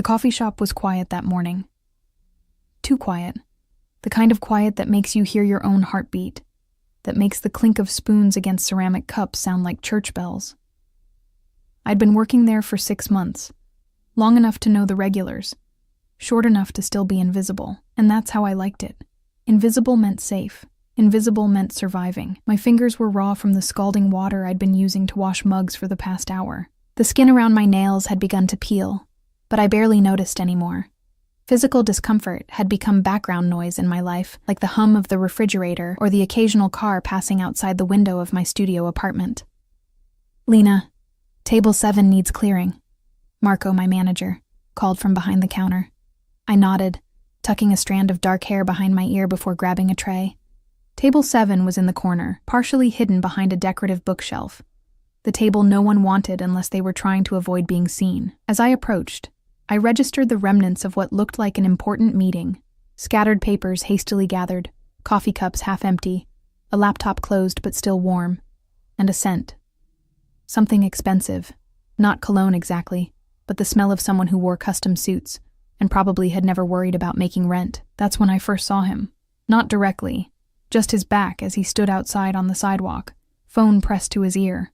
The coffee shop was quiet that morning. Too quiet. The kind of quiet that makes you hear your own heartbeat, that makes the clink of spoons against ceramic cups sound like church bells. I'd been working there for 6 months, long enough to know the regulars, short enough to still be invisible, and that's how I liked it. Invisible meant safe. Invisible meant surviving. My fingers were raw from the scalding water I'd been using to wash mugs for the past hour. The skin around my nails had begun to peel, but I barely noticed anymore. Physical discomfort had become background noise in my life, like the hum of the refrigerator or the occasional car passing outside the window of my studio apartment. "Lena, table 7 needs clearing," Marco, my manager, called from behind the counter. I nodded, tucking a strand of dark hair behind my ear before grabbing a tray. Table 7 was in the corner, partially hidden behind a decorative bookshelf. The table no one wanted unless they were trying to avoid being seen. As I approached, I registered the remnants of what looked like an important meeting. Scattered papers hastily gathered, coffee cups half empty, a laptop closed but still warm, and a scent. Something expensive. Not cologne exactly, but the smell of someone who wore custom suits and probably had never worried about making rent. That's when I first saw him. Not directly, just his back as he stood outside on the sidewalk, phone pressed to his ear.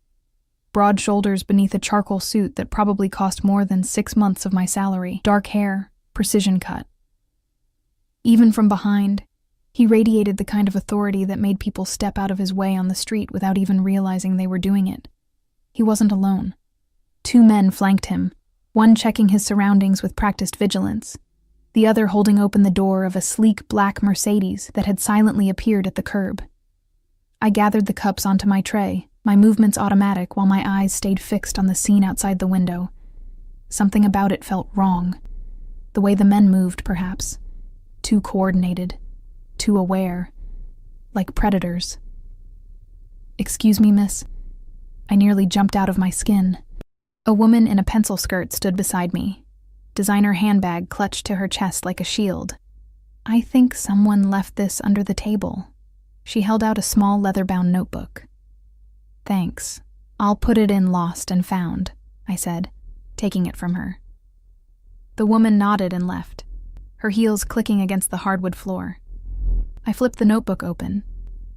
Broad shoulders beneath a charcoal suit that probably cost more than 6 months of my salary. Dark hair, precision cut. Even from behind, he radiated the kind of authority that made people step out of his way on the street without even realizing they were doing it. He wasn't alone. 2 men flanked him, one checking his surroundings with practiced vigilance, the other holding open the door of a sleek black Mercedes that had silently appeared at the curb. I gathered the cups onto my tray, my movements automatic while my eyes stayed fixed on the scene outside the window. Something about it felt wrong. The way the men moved, perhaps. Too coordinated, too aware, like predators. "Excuse me, miss." I nearly jumped out of my skin. A woman in a pencil skirt stood beside me, designer handbag clutched to her chest like a shield. "I think someone left this under the table." She held out a small leather-bound notebook. "Thanks. I'll put it in lost and found," I said, taking it from her. The woman nodded and left, her heels clicking against the hardwood floor. I flipped the notebook open,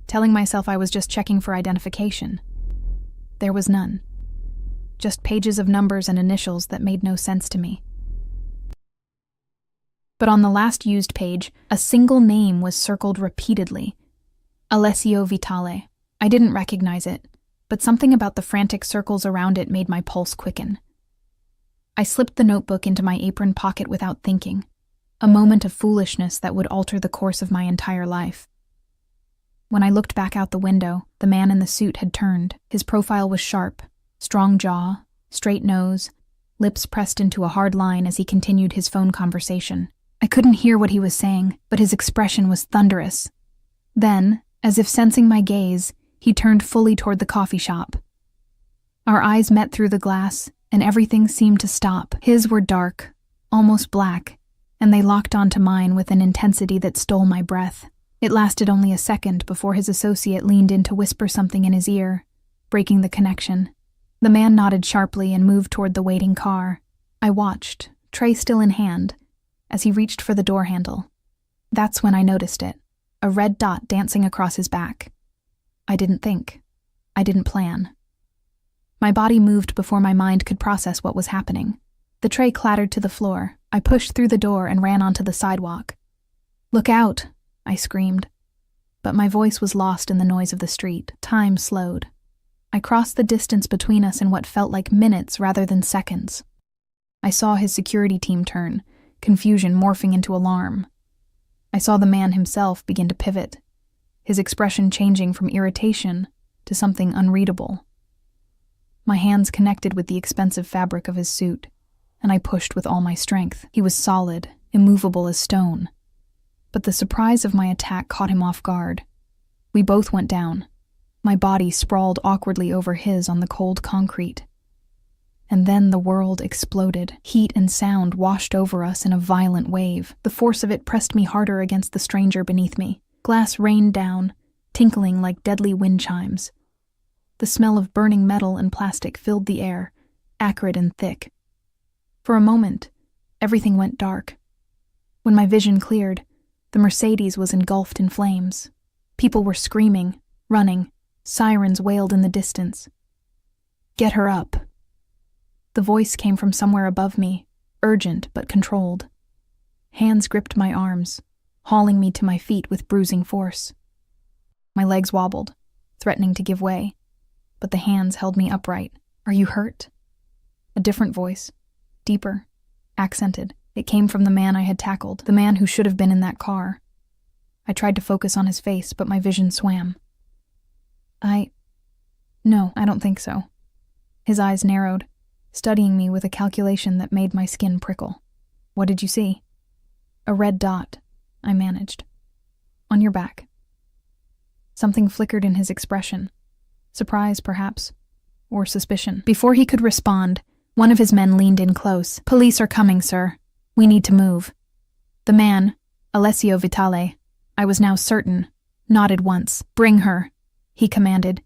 telling myself I was just checking for identification. There was none. Just pages of numbers and initials that made no sense to me. But on the last used page, a single name was circled repeatedly. Alessio Vitale. I didn't recognize it, but something about the frantic circles around it made my pulse quicken. I slipped the notebook into my apron pocket without thinking, a moment of foolishness that would alter the course of my entire life. When I looked back out the window, the man in the suit had turned. His profile was sharp, strong jaw, straight nose, lips pressed into a hard line as he continued his phone conversation. I couldn't hear what he was saying, but his expression was thunderous. Then, as if sensing my gaze, he turned fully toward the coffee shop. Our eyes met through the glass, and everything seemed to stop. His were dark, almost black, and they locked onto mine with an intensity that stole my breath. It lasted only a second before his associate leaned in to whisper something in his ear, breaking the connection. The man nodded sharply and moved toward the waiting car. I watched, tray still in hand, as he reached for the door handle. That's when I noticed it, a red dot dancing across his back. I didn't think. I didn't plan. My body moved before my mind could process what was happening. The tray clattered to the floor. I pushed through the door and ran onto the sidewalk. "Look out!" I screamed. But my voice was lost in the noise of the street. Time slowed. I crossed the distance between us in what felt like minutes rather than seconds. I saw his security team turn, confusion morphing into alarm. I saw the man himself begin to pivot, his expression changing from irritation to something unreadable. My hands connected with the expensive fabric of his suit, and I pushed with all my strength. He was solid, immovable as stone. But the surprise of my attack caught him off guard. We both went down. My body sprawled awkwardly over his on the cold concrete. And then the world exploded. Heat and sound washed over us in a violent wave. The force of it pressed me harder against the stranger beneath me. Glass rained down, tinkling like deadly wind chimes. The smell of burning metal and plastic filled the air, acrid and thick. For a moment, Everything went dark. When my vision cleared, the Mercedes was engulfed in flames. People were screaming, running. Sirens wailed in the distance. "Get her up." The voice came from somewhere above me, urgent but controlled. Hands gripped my arms, hauling me to my feet with bruising force. My legs wobbled, threatening to give way, but the hands held me upright. "Are you hurt?" A different voice, deeper, accented. It came from the man I had tackled, the man who should have been in that car. I tried to focus on his face, but my vision swam. No, I don't think so." His eyes narrowed, studying me with a calculation that made my skin prickle. "What did you see?" "A red dot," I managed. "On your back." Something flickered in his expression. Surprise, perhaps, or suspicion. Before he could respond, one of his men leaned in close. "Police are coming, sir. We need to move." The man, Alessio Vitale, I was now certain, nodded once. "Bring her," he commanded,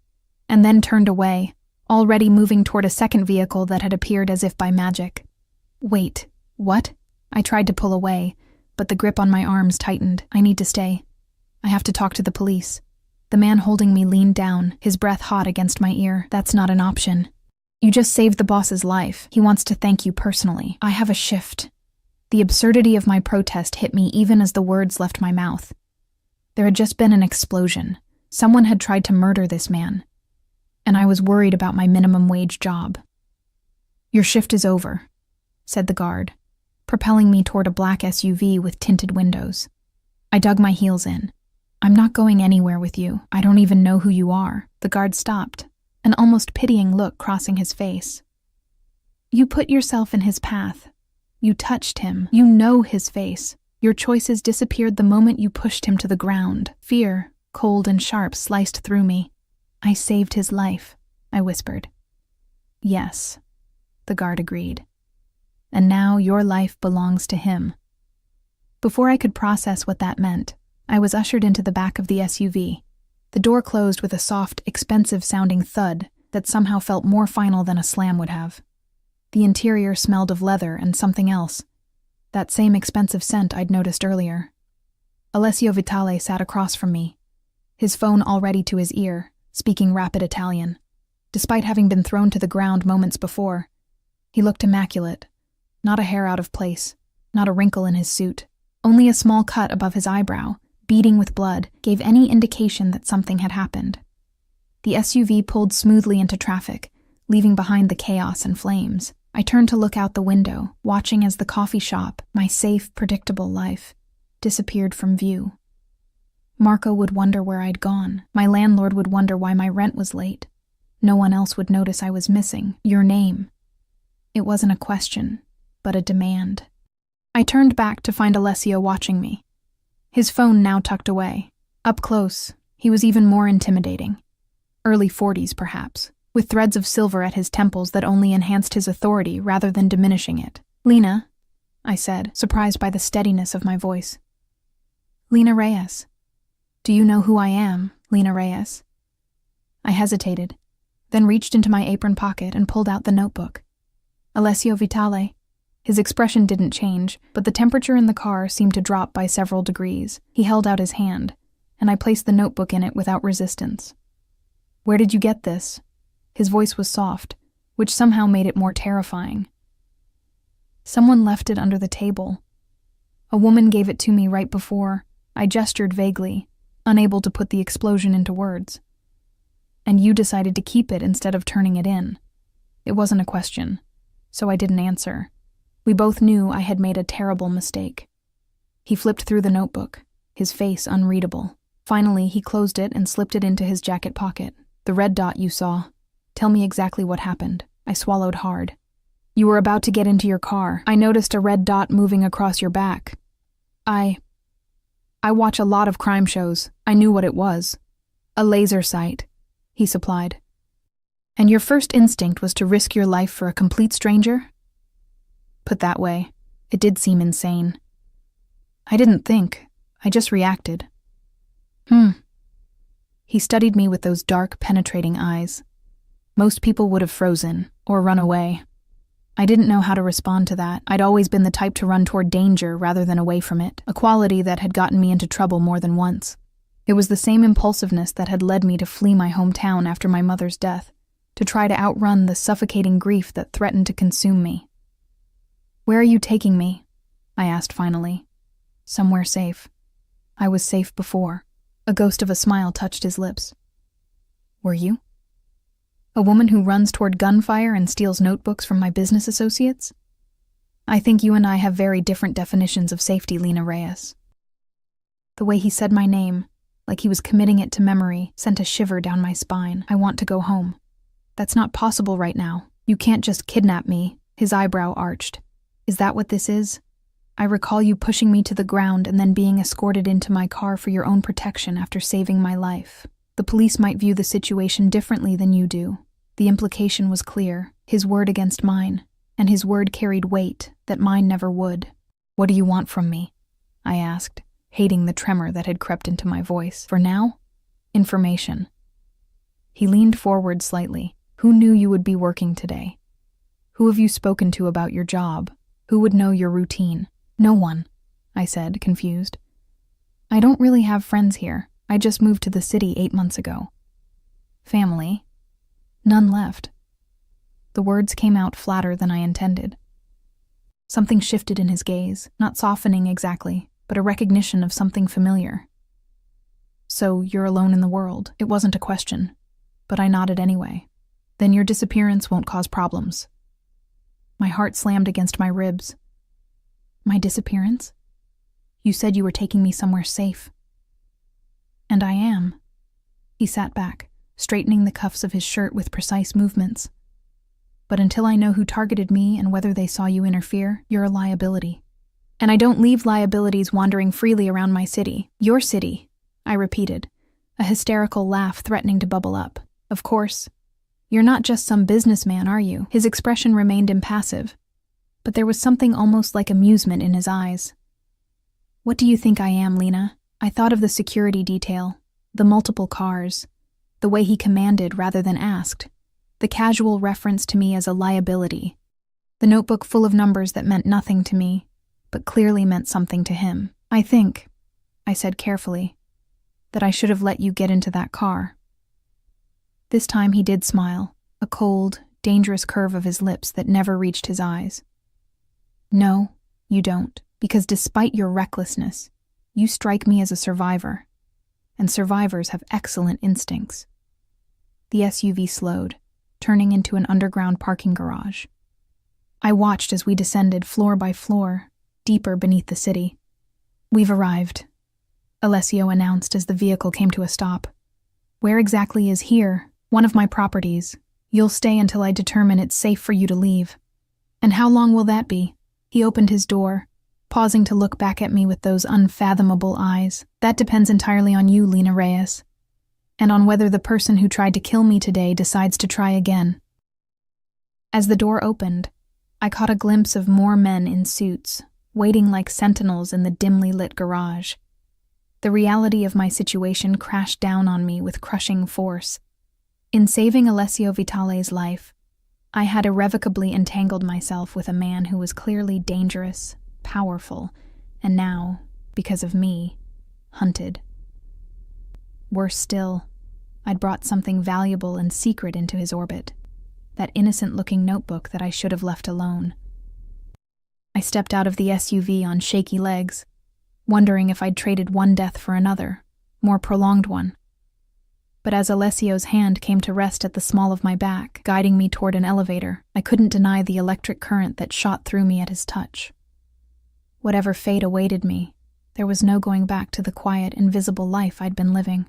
and then turned away, already moving toward a second vehicle that had appeared as if by magic. "Wait, what?" I tried to pull away, but the grip on my arms tightened. "I need to stay. I have to talk to the police." The man holding me leaned down, his breath hot against my ear. "That's not an option. You just saved the boss's life. He wants to thank you personally. I have a shift." The absurdity of my protest hit me even as the words left my mouth. There had just been an explosion. Someone had tried to murder this man, and I was worried about my minimum wage job. "Your shift is over," said the guard, propelling me toward a black SUV with tinted windows. I dug my heels in. "I'm not going anywhere with you. I don't even know who you are." The guard stopped, an almost pitying look crossing his face. "You put yourself in his path. You touched him. You know his face. Your choices disappeared the moment you pushed him to the ground." Fear, cold and sharp, sliced through me. "I saved his life," I whispered. "Yes," the guard agreed. "And now your life belongs to him." Before I could process what that meant, I was ushered into the back of the SUV. The door closed with a soft, expensive-sounding thud that somehow felt more final than a slam would have. The interior smelled of leather and something else, that same expensive scent I'd noticed earlier. Alessio Vitale sat across from me, his phone already to his ear, speaking rapid Italian. Despite having been thrown to the ground moments before, he looked immaculate, not a hair out of place, not a wrinkle in his suit. Only a small cut above his eyebrow, beading with blood, gave any indication that something had happened. The SUV pulled smoothly into traffic, leaving behind the chaos and flames. I turned to look out the window, watching as the coffee shop, my safe, predictable life, disappeared from view. Marco would wonder where I'd gone. My landlord would wonder why my rent was late. No one else would notice I was missing. Your name. It wasn't a question, but a demand. I turned back to find Alessio watching me. His phone now tucked away. Up close, he was even more intimidating. Early 40s, perhaps, with threads of silver at his temples that only enhanced his authority rather than diminishing it. "Lena," I said, surprised by the steadiness of my voice. "Lena Reyes. Do you know who I am, Lena Reyes?" I hesitated, then reached into my apron pocket and pulled out the notebook. Alessio Vitale. His expression didn't change, but the temperature in the car seemed to drop by several degrees. He held out his hand, and I placed the notebook in it without resistance. "Where did you get this?" His voice was soft, which somehow made it more terrifying. "Someone left it under the table. A woman gave it to me right before." I gestured vaguely, unable to put the explosion into words. "And you decided to keep it instead of turning it in." It wasn't a question, so I didn't answer. We both knew I had made a terrible mistake. He flipped through the notebook, his face unreadable. Finally, he closed it and slipped it into his jacket pocket. "The red dot you saw. Tell me exactly what happened." I swallowed hard. "You were about to get into your car. I noticed a red dot moving across your back. I watch a lot of crime shows. I knew what it was. A laser sight," he supplied. "And your first instinct was to risk your life for a complete stranger?" Put that way, it did seem insane. I didn't think. I just reacted. He studied me with those dark, penetrating eyes. Most people would have frozen or run away. I didn't know how to respond to that. I'd always been the type to run toward danger rather than away from it, a quality that had gotten me into trouble more than once. It was the same impulsiveness that had led me to flee my hometown after my mother's death, to try to outrun the suffocating grief that threatened to consume me. "Where are you taking me?" I asked finally. "Somewhere safe. I was safe before." A ghost of a smile touched his lips. "Were you? A woman who runs toward gunfire and steals notebooks from my business associates? I think you and I have very different definitions of safety, Lena Reyes." The way he said my name, like he was committing it to memory, sent a shiver down my spine. "I want to go home." "That's not possible right now. You can't just kidnap me." His eyebrow arched. "Is that what this is? I recall you pushing me to the ground and then being escorted into my car for your own protection after saving my life. The police might view the situation differently than you do." The implication was clear, his word against mine, and his word carried weight that mine never would. "What do you want from me?" I asked, hating the tremor that had crept into my voice. "For now, information." He leaned forward slightly. "Who knew you would be working today? Who have you spoken to about your job? Who would know your routine?" "No one," I said, confused. "I don't really have friends here. I just moved to the city 8 months ago." "Family?" "None left." The words came out flatter than I intended. Something shifted in his gaze, not softening exactly, but a recognition of something familiar. "So you're alone in the world." It wasn't a question, but I nodded anyway. "Then your disappearance won't cause problems." My heart slammed against my ribs. "My disappearance? You said you were taking me somewhere safe." "And I am." He sat back, straightening the cuffs of his shirt with precise movements. "But until I know who targeted me and whether they saw you interfere, you're a liability. And I don't leave liabilities wandering freely around my city." "Your city," I repeated, a hysterical laugh threatening to bubble up. "Of course. You're not just some businessman, are you?" His expression remained impassive, but there was something almost like amusement in his eyes. "What do you think I am, Lena?" I thought of the security detail, the multiple cars, the way he commanded rather than asked, the casual reference to me as a liability, the notebook full of numbers that meant nothing to me, but clearly meant something to him. "I think," I said carefully, "that I should have let you get into that car." This time he did smile, a cold, dangerous curve of his lips that never reached his eyes. "No, you don't, because despite your recklessness, you strike me as a survivor, and survivors have excellent instincts." The SUV slowed, turning into an underground parking garage. I watched as we descended floor by floor, deeper beneath the city. "We've arrived," Alessio announced as the vehicle came to a stop. "Where exactly is here?" "One of my properties. You'll stay until I determine it's safe for you to leave." "And how long will that be?" He opened his door, pausing to look back at me with those unfathomable eyes. "That depends entirely on you, Lena Reyes, and on whether the person who tried to kill me today decides to try again." As the door opened, I caught a glimpse of more men in suits, waiting like sentinels in the dimly lit garage. The reality of my situation crashed down on me with crushing force. In saving Alessio Vitale's life, I had irrevocably entangled myself with a man who was clearly dangerous, powerful, and now, because of me, hunted. Worse still, I'd brought something valuable and secret into his orbit, that innocent-looking notebook that I should have left alone. I stepped out of the SUV on shaky legs, wondering if I'd traded one death for another, more prolonged one. But as Alessio's hand came to rest at the small of my back, guiding me toward an elevator, I couldn't deny the electric current that shot through me at his touch. Whatever fate awaited me, there was no going back to the quiet, invisible life I'd been living.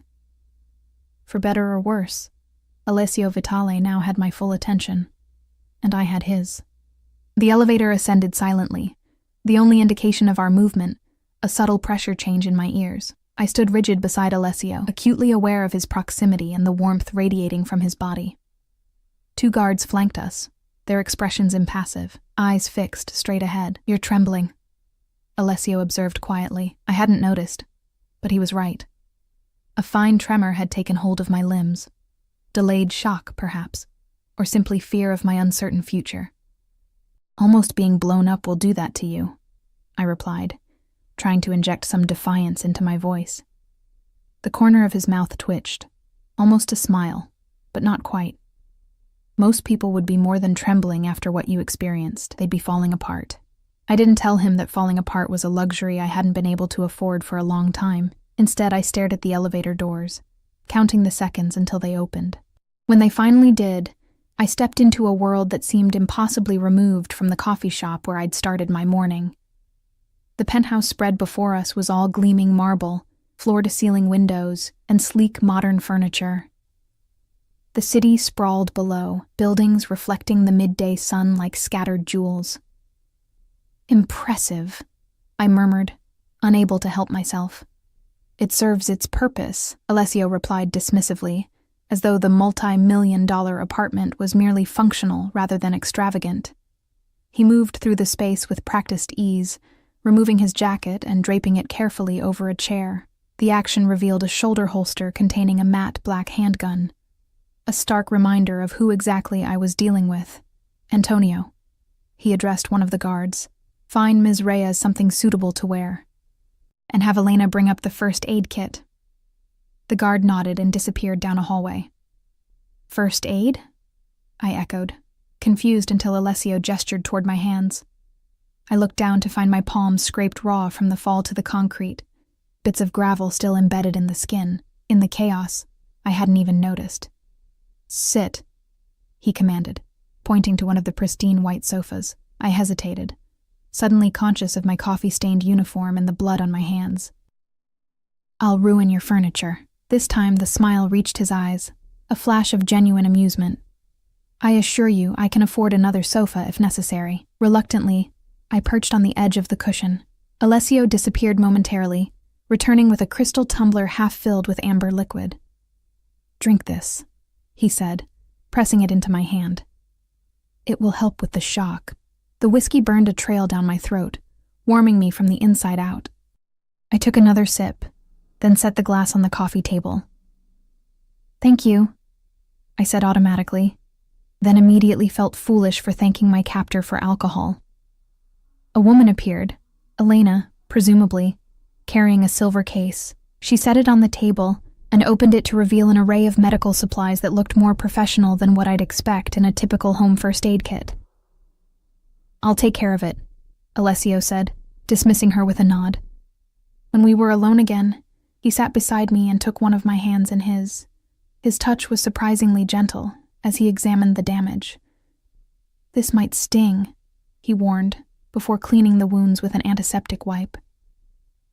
For better or worse, Alessio Vitale now had my full attention, and I had his. The elevator ascended silently, the only indication of our movement, a subtle pressure change in my ears. I stood rigid beside Alessio, acutely aware of his proximity and the warmth radiating from his body. 2 guards flanked us, their expressions impassive, eyes fixed straight ahead. "You're trembling," Alessio observed quietly. I hadn't noticed, but he was right. A fine tremor had taken hold of my limbs. Delayed shock, perhaps, or simply fear of my uncertain future. Almost being blown up will do that to you, I replied, trying to inject some defiance into my voice. The corner of his mouth twitched, almost a smile, but not quite. Most people would be more than trembling after what you experienced. They'd be falling apart. I didn't tell him that falling apart was a luxury I hadn't been able to afford for a long time. Instead, I stared at the elevator doors, counting the seconds until they opened. When they finally did, I stepped into a world that seemed impossibly removed from the coffee shop where I'd started my morning. The penthouse spread before us was all gleaming marble, floor-to-ceiling windows, and sleek modern furniture. The city sprawled below, buildings reflecting the midday sun like scattered jewels. Impressive, I murmured, unable to help myself. It serves its purpose, Alessio replied dismissively, as though the multi-million-dollar apartment was merely functional rather than extravagant. He moved through the space with practiced ease, removing his jacket and draping it carefully over a chair. The action revealed a shoulder holster containing a matte black handgun, a stark reminder of who exactly I was dealing with. Antonio. He addressed one of the guards. Find Ms. Reyes something suitable to wear. And have Elena bring up the first aid kit. The guard nodded and disappeared down a hallway. First aid? I echoed, confused until Alessio gestured toward my hands. I looked down to find my palms scraped raw from the fall to the concrete, bits of gravel still embedded in the skin. In the chaos, I hadn't even noticed. Sit, he commanded, pointing to one of the pristine white sofas. I hesitated, suddenly conscious of my coffee-stained uniform and the blood on my hands. I'll ruin your furniture. This time the smile reached his eyes, a flash of genuine amusement. I assure you I can afford another sofa if necessary. Reluctantly, I perched on the edge of the cushion. Alessio disappeared momentarily, returning with a crystal tumbler half filled with amber liquid. Drink this, he said, pressing it into my hand. It will help with the shock. The whiskey burned a trail down my throat, warming me from the inside out. I took another sip, then set the glass on the coffee table. Thank you, I said automatically, then immediately felt foolish for thanking my captor for alcohol. A woman appeared, Elena, presumably, carrying a silver case. She set it on the table and opened it to reveal an array of medical supplies that looked more professional than what I'd expect in a typical home first aid kit. I'll take care of it, Alessio said, dismissing her with a nod. When we were alone again, he sat beside me and took one of my hands in his. His touch was surprisingly gentle as he examined the damage. This might sting, he warned, before cleaning the wounds with an antiseptic wipe.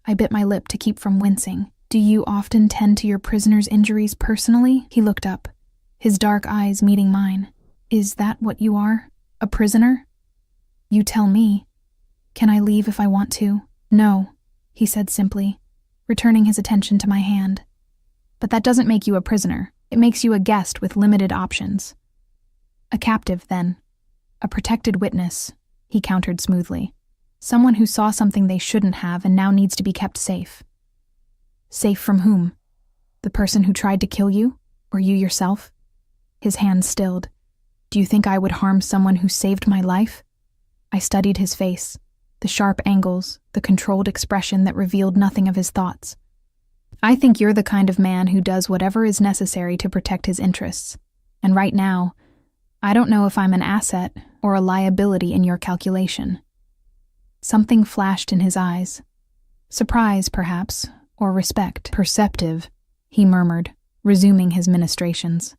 I bit my lip to keep from wincing. Do you often tend to your prisoner's injuries personally? He looked up, his dark eyes meeting mine. Is that what you are? A prisoner? You tell me. Can I leave if I want to? No, he said simply, returning his attention to my hand. But that doesn't make you a prisoner. It makes you a guest with limited options. A captive, then. A protected witness, he countered smoothly. Someone who saw something they shouldn't have and now needs to be kept safe. Safe from whom? The person who tried to kill you? Or you yourself? His hand stilled. Do you think I would harm someone who saved my life? I studied his face, the sharp angles, the controlled expression that revealed nothing of his thoughts. I think you're the kind of man who does whatever is necessary to protect his interests. And right now, I don't know if I'm an asset or a liability in your calculation. Something flashed in his eyes. Surprise, perhaps, or respect. Perceptive, he murmured, resuming his ministrations.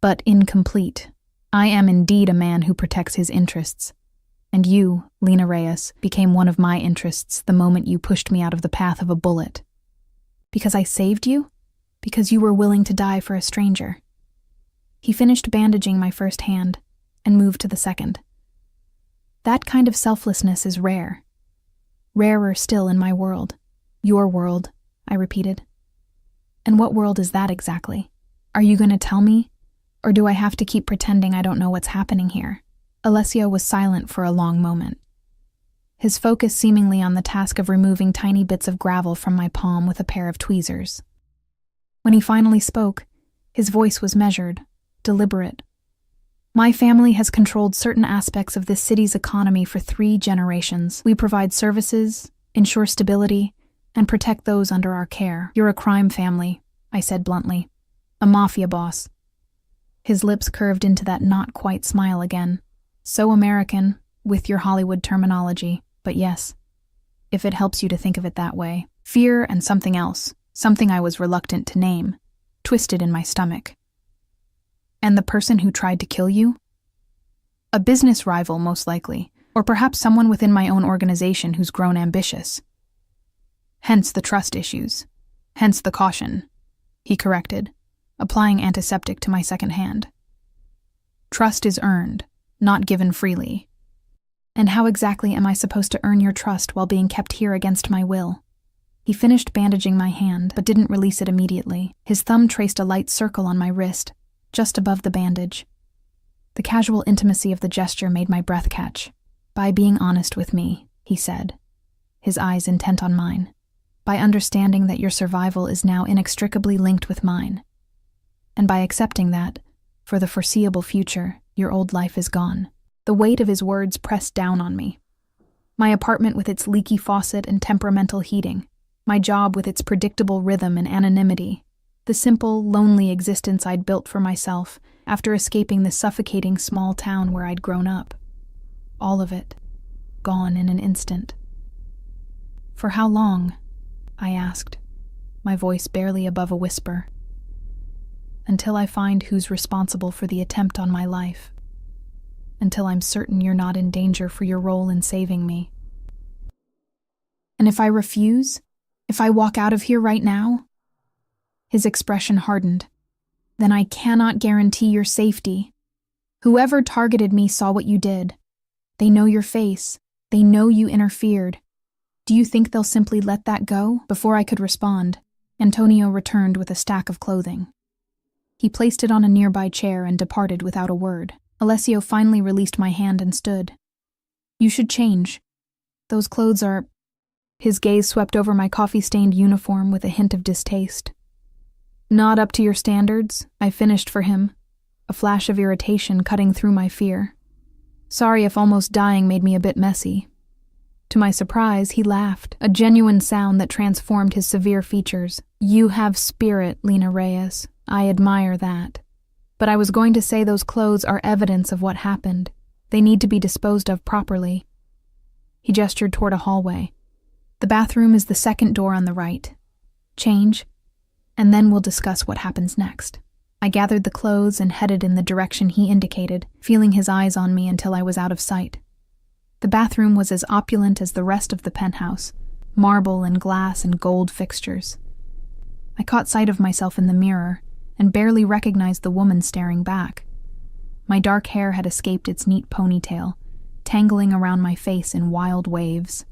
But incomplete. I am indeed a man who protects his interests. And you, Lena Reyes, became one of my interests the moment you pushed me out of the path of a bullet. Because I saved you? Because you were willing to die for a stranger. He finished bandaging my first hand and moved to the second. That kind of selflessness is rare. Rarer still in my world. Your world, I repeated. And what world is that exactly? Are you going to tell me? Or do I have to keep pretending I don't know what's happening here? Alessio was silent for a long moment, his focus seemingly on the task of removing tiny bits of gravel from my palm with a pair of tweezers. When he finally spoke, his voice was measured, deliberate. My family has controlled certain aspects of this city's economy for 3 generations. We provide services, ensure stability, and protect those under our care. You're a crime family, I said bluntly. A mafia boss. His lips curved into that not-quite smile again. So American, with your Hollywood terminology, but yes, if it helps you to think of it that way. Fear and something else, something I was reluctant to name, twisted in my stomach. And the person who tried to kill you? A business rival, most likely, or perhaps someone within my own organization who's grown ambitious. Hence the trust issues. Hence the caution, he corrected, applying antiseptic to my second hand. Trust is earned, not given freely. And how exactly am I supposed to earn your trust while being kept here against my will? He finished bandaging my hand, but didn't release it immediately. His thumb traced a light circle on my wrist, just above the bandage. The casual intimacy of the gesture made my breath catch. By being honest with me, he said, his eyes intent on mine. By understanding that your survival is now inextricably linked with mine. And by accepting that, for the foreseeable future, your old life is gone. The weight of his words pressed down on me. My apartment with its leaky faucet and temperamental heating. My job with its predictable rhythm and anonymity. The simple, lonely existence I'd built for myself after escaping the suffocating small town where I'd grown up. All of it, gone in an instant. For how long? I asked, my voice barely above a whisper. Until I find who's responsible for the attempt on my life. Until I'm certain you're not in danger for your role in saving me. And if I refuse? If I walk out of here right now? His expression hardened. Then I cannot guarantee your safety. Whoever targeted me saw what you did. They know your face. They know you interfered. Do you think they'll simply let that go? Before I could respond, Antonio returned with a stack of clothing. He placed it on a nearby chair and departed without a word. Alessio finally released my hand and stood. You should change. Those clothes are... His gaze swept over my coffee-stained uniform with a hint of distaste. Not up to your standards, I finished for him, a flash of irritation cutting through my fear. Sorry if almost dying made me a bit messy. To my surprise, he laughed, a genuine sound that transformed his severe features. You have spirit, Lena Reyes. I admire that. But I was going to say those clothes are evidence of what happened. They need to be disposed of properly. He gestured toward a hallway. The bathroom is the second door on the right. Change, and then we'll discuss what happens next. I gathered the clothes and headed in the direction he indicated, feeling his eyes on me until I was out of sight. The bathroom was as opulent as the rest of the penthouse, marble and glass and gold fixtures. I caught sight of myself in the mirror and barely recognized the woman staring back. My dark hair had escaped its neat ponytail, tangling around my face in wild waves.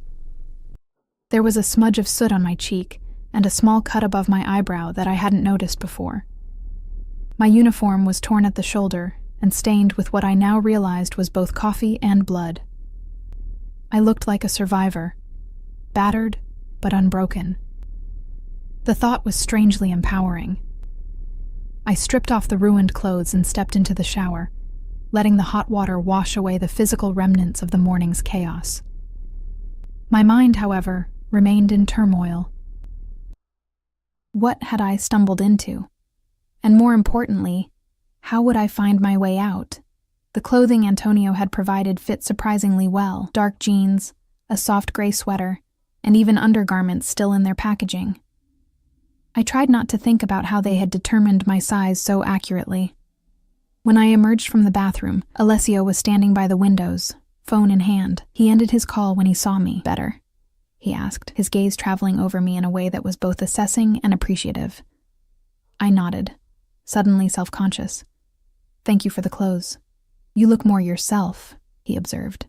There was a smudge of soot on my cheek and a small cut above my eyebrow that I hadn't noticed before. My uniform was torn at the shoulder and stained with what I now realized was both coffee and blood. I looked like a survivor, battered but unbroken. The thought was strangely empowering. I stripped off the ruined clothes and stepped into the shower, letting the hot water wash away the physical remnants of the morning's chaos. My mind, however, remained in turmoil. What had I stumbled into? And more importantly, how would I find my way out? The clothing Antonio had provided fit surprisingly well. Dark jeans, a soft gray sweater, and even undergarments still in their packaging. I tried not to think about how they had determined my size so accurately. When I emerged from the bathroom, Alessio was standing by the windows, phone in hand. He ended his call when he saw me. Better? He asked, his gaze traveling over me in a way that was both assessing and appreciative. I nodded, suddenly self-conscious. Thank you for the clothes. You look more yourself, he observed.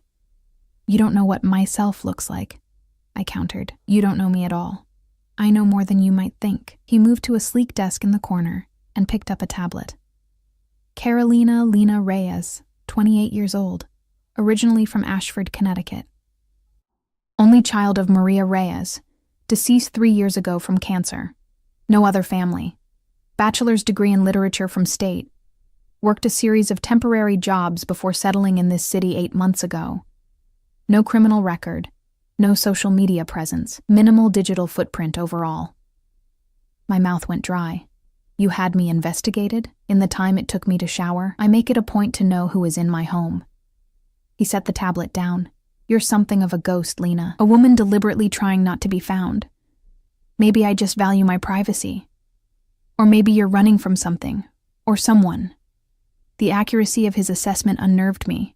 You don't know what myself looks like, I countered. You don't know me at all. I know more than you might think. He moved to a sleek desk in the corner and picked up a tablet. Carolina Lena Reyes, 28 years old, originally from Ashford, Connecticut. Only child of Maria Reyes, deceased 3 years ago from cancer. No other family. Bachelor's degree in literature from State. Worked a series of temporary jobs before settling in this city 8 months ago. No criminal record, no social media presence, minimal digital footprint overall. My mouth went dry. You had me investigated? In the time it took me to shower, I make it a point to know who is in my home. He set the tablet down. You're something of a ghost, Lena. A woman deliberately trying not to be found. Maybe I just value my privacy. Or maybe you're running from something. Or someone. The accuracy of his assessment unnerved me.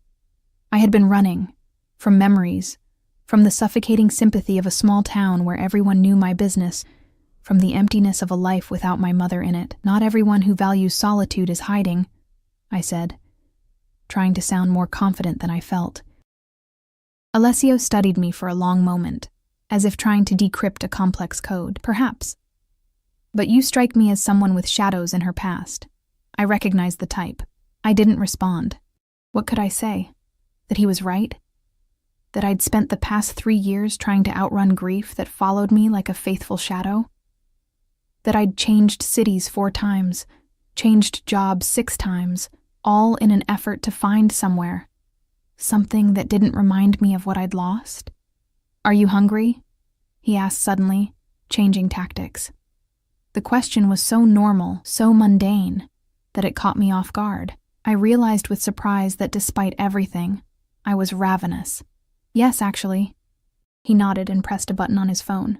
I had been running. From memories. From the suffocating sympathy of a small town where everyone knew my business. From the emptiness of a life without my mother in it. Not everyone who values solitude is hiding, I said, trying to sound more confident than I felt. Alessio studied me for a long moment, as if trying to decrypt a complex code. Perhaps. But you strike me as someone with shadows in her past. I recognized the type. I didn't respond. What could I say? That he was right? That I'd spent the past 3 years trying to outrun grief that followed me like a faithful shadow? That I'd changed cities 4 times, changed jobs 6 times, all in an effort to find somewhere. Something that didn't remind me of what I'd lost? Are you hungry? He asked suddenly, changing tactics. The question was so normal, so mundane, that it caught me off guard. I realized with surprise that despite everything, I was ravenous. Yes, actually. He nodded and pressed a button on his phone.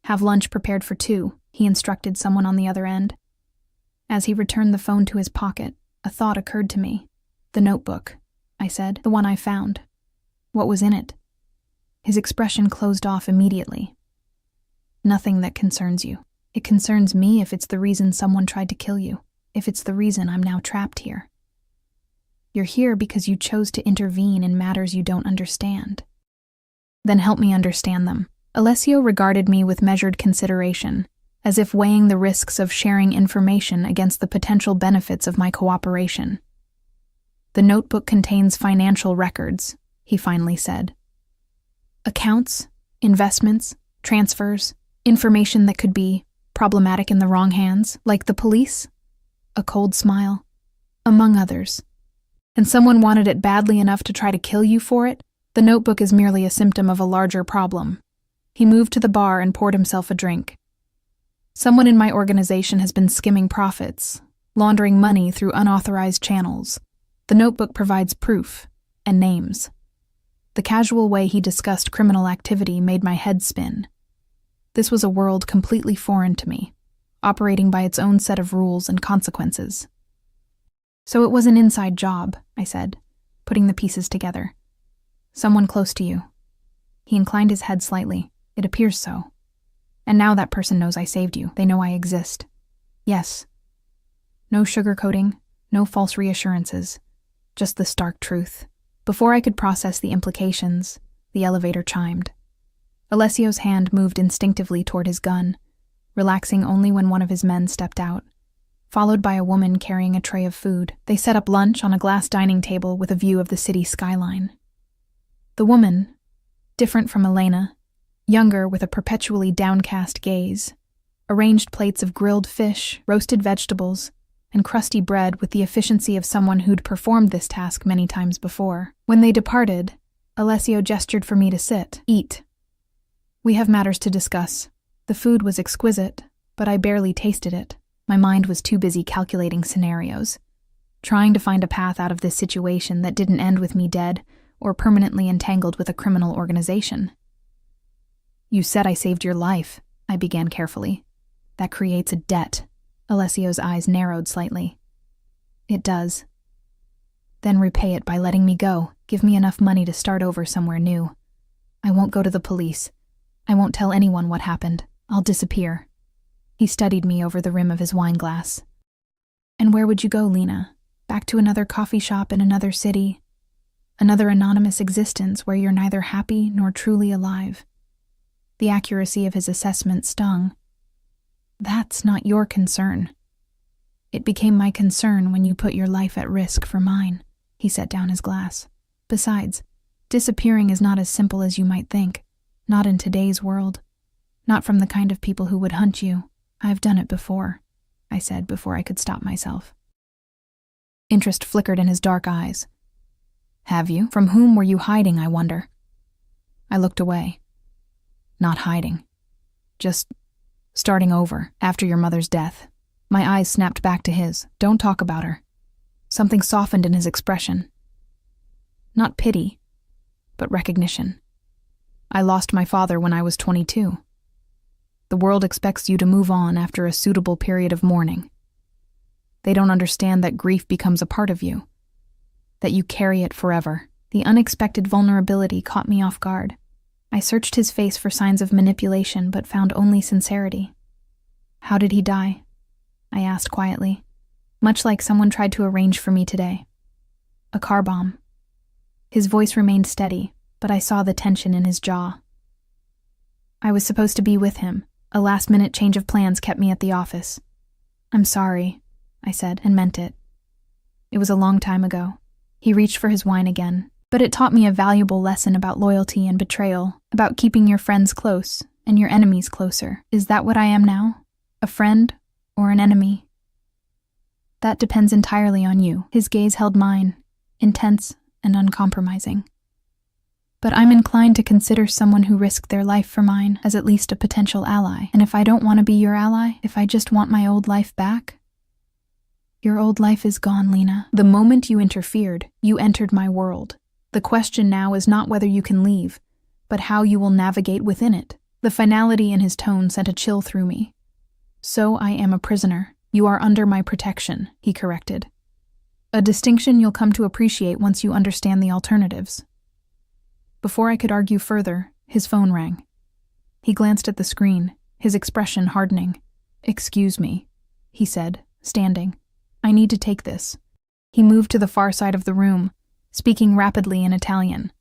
Have lunch prepared for 2, he instructed someone on the other end. As he returned the phone to his pocket, a thought occurred to me. The notebook, I said, the one I found. What was in it? His expression closed off immediately. Nothing that concerns you. It concerns me if it's the reason someone tried to kill you, if it's the reason I'm now trapped here. You're here because you chose to intervene in matters you don't understand. Then help me understand them. Alessio regarded me with measured consideration, as if weighing the risks of sharing information against the potential benefits of my cooperation. The notebook contains financial records, he finally said. Accounts, investments, transfers, information that could be problematic in the wrong hands, like the police. A cold smile, among others. And someone wanted it badly enough to try to kill you for it? The notebook is merely a symptom of a larger problem. He moved to the bar and poured himself a drink. Someone in my organization has been skimming profits, laundering money through unauthorized channels. The notebook provides proof and names. The casual way he discussed criminal activity made my head spin. This was a world completely foreign to me, operating by its own set of rules and consequences. So it was an inside job, I said, putting the pieces together. Someone close to you. He inclined his head slightly. It appears so. And now that person knows I saved you. They know I exist. Yes. No sugarcoating, no false reassurances. Just the stark truth. Before I could process the implications, the elevator chimed. Alessio's hand moved instinctively toward his gun, relaxing only when one of his men stepped out, followed by a woman carrying a tray of food. They set up lunch on a glass dining table with a view of the city skyline. The woman, different from Elena, younger with a perpetually downcast gaze, arranged plates of grilled fish, roasted vegetables, and crusty bread with the efficiency of someone who'd performed this task many times before. When they departed, Alessio gestured for me to sit, eat. We have matters to discuss. The food was exquisite, but I barely tasted it. My mind was too busy calculating scenarios, trying to find a path out of this situation that didn't end with me dead or permanently entangled with a criminal organization. You said I saved your life, I began carefully. That creates a debt. Alessio's eyes narrowed slightly. It does. Then repay it by letting me go. Give me enough money to start over somewhere new. I won't go to the police. I won't tell anyone what happened. I'll disappear. He studied me over the rim of his wine glass. And where would you go, Lena? Back to another coffee shop in another city? Another anonymous existence where you're neither happy nor truly alive? The accuracy of his assessment stung. That's not your concern. It became my concern when you put your life at risk for mine. He set down his glass. Besides, disappearing is not as simple as you might think. Not in today's world. Not from the kind of people who would hunt you. I've done it before, I said before I could stop myself. Interest flickered in his dark eyes. Have you? From whom were you hiding, I wonder? I looked away. Not hiding. Just starting over after your mother's death. My eyes snapped back to his. Don't talk about her. Something softened in his expression. Not pity, but recognition. I lost my father when I was 22. The world expects you to move on after a suitable period of mourning. They don't understand that grief becomes a part of you, that you carry it forever. The unexpected vulnerability caught me off guard. I searched his face for signs of manipulation, but found only sincerity. How did he die? I asked quietly, much like someone tried to arrange for me today. A car bomb. His voice remained steady, but I saw the tension in his jaw. I was supposed to be with him. A last-minute change of plans kept me at the office. I'm sorry, I said, and meant it. It was a long time ago. He reached for his wine again, but it taught me a valuable lesson about loyalty and betrayal, about keeping your friends close and your enemies closer. Is that what I am now? A friend or an enemy? That depends entirely on you. His gaze held mine, intense and uncompromising. But I'm inclined to consider someone who risked their life for mine as at least a potential ally. And if I don't want to be your ally, if I just want my old life back? Your old life is gone, Lena. The moment you interfered, you entered my world. The question now is not whether you can leave, but how you will navigate within it. The finality in his tone sent a chill through me. So I am a prisoner. You are under my protection, he corrected. A distinction you'll come to appreciate once you understand the alternatives. Before I could argue further, his phone rang. He glanced at the screen, his expression hardening. Excuse me, he said, standing. I need to take this. He moved to the far side of the room, speaking rapidly in Italian.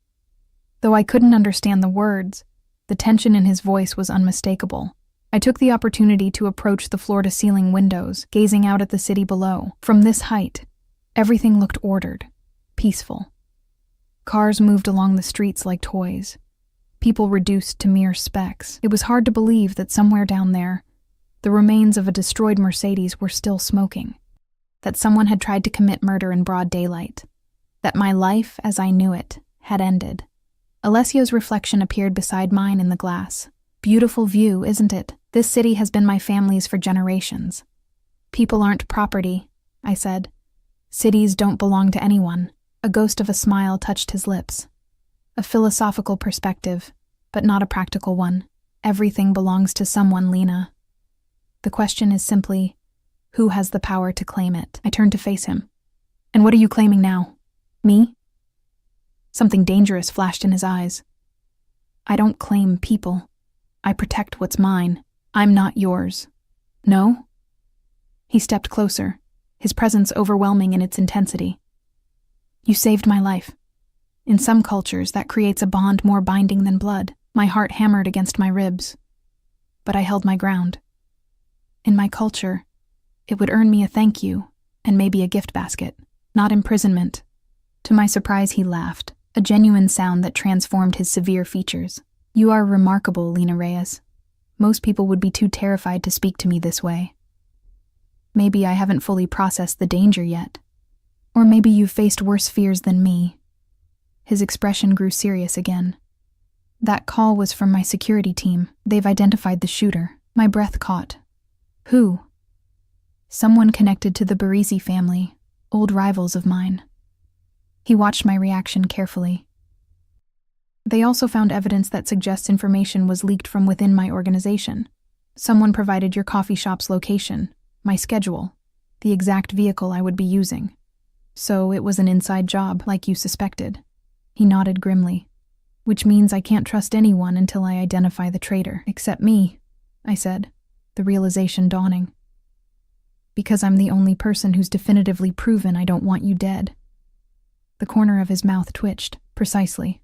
Though I couldn't understand the words, the tension in his voice was unmistakable. I took the opportunity to approach the floor-to-ceiling windows, gazing out at the city below. From this height, everything looked ordered, peaceful. Cars moved along the streets like toys, people reduced to mere specks. It was hard to believe that somewhere down there, the remains of a destroyed Mercedes were still smoking, that someone had tried to commit murder in broad daylight, that my life, as I knew it, had ended. Alessio's reflection appeared beside mine in the glass. Beautiful view, isn't it? This city has been my family's for generations. People aren't property, I said. Cities don't belong to anyone. A ghost of a smile touched his lips. A philosophical perspective, but not a practical one. Everything belongs to someone, Lena. The question is simply, who has the power to claim it? I turned to face him. And what are you claiming now? Me? Something dangerous flashed in his eyes. I don't claim people. I protect what's mine. I'm not yours. No? He stepped closer, his presence overwhelming in its intensity. You saved my life. In some cultures, that creates a bond more binding than blood. My heart hammered against my ribs. But I held my ground. In my culture, it would earn me a thank you, and maybe a gift basket, not imprisonment. To my surprise, he laughed, a genuine sound that transformed his severe features. You are remarkable, Lena Reyes. Most people would be too terrified to speak to me this way. Maybe I haven't fully processed the danger yet. Or maybe you've faced worse fears than me. His expression grew serious again. That call was from my security team. They've identified the shooter. My breath caught. Who? Someone connected to the Barisi family, old rivals of mine. He watched my reaction carefully. They also found evidence that suggests information was leaked from within my organization. Someone provided your coffee shop's location, my schedule, the exact vehicle I would be using. So it was an inside job, like you suspected. He nodded grimly. Which means I can't trust anyone until I identify the traitor. Except me, I said, the realization dawning. Because I'm the only person who's definitively proven I don't want you dead. The corner of his mouth twitched, precisely.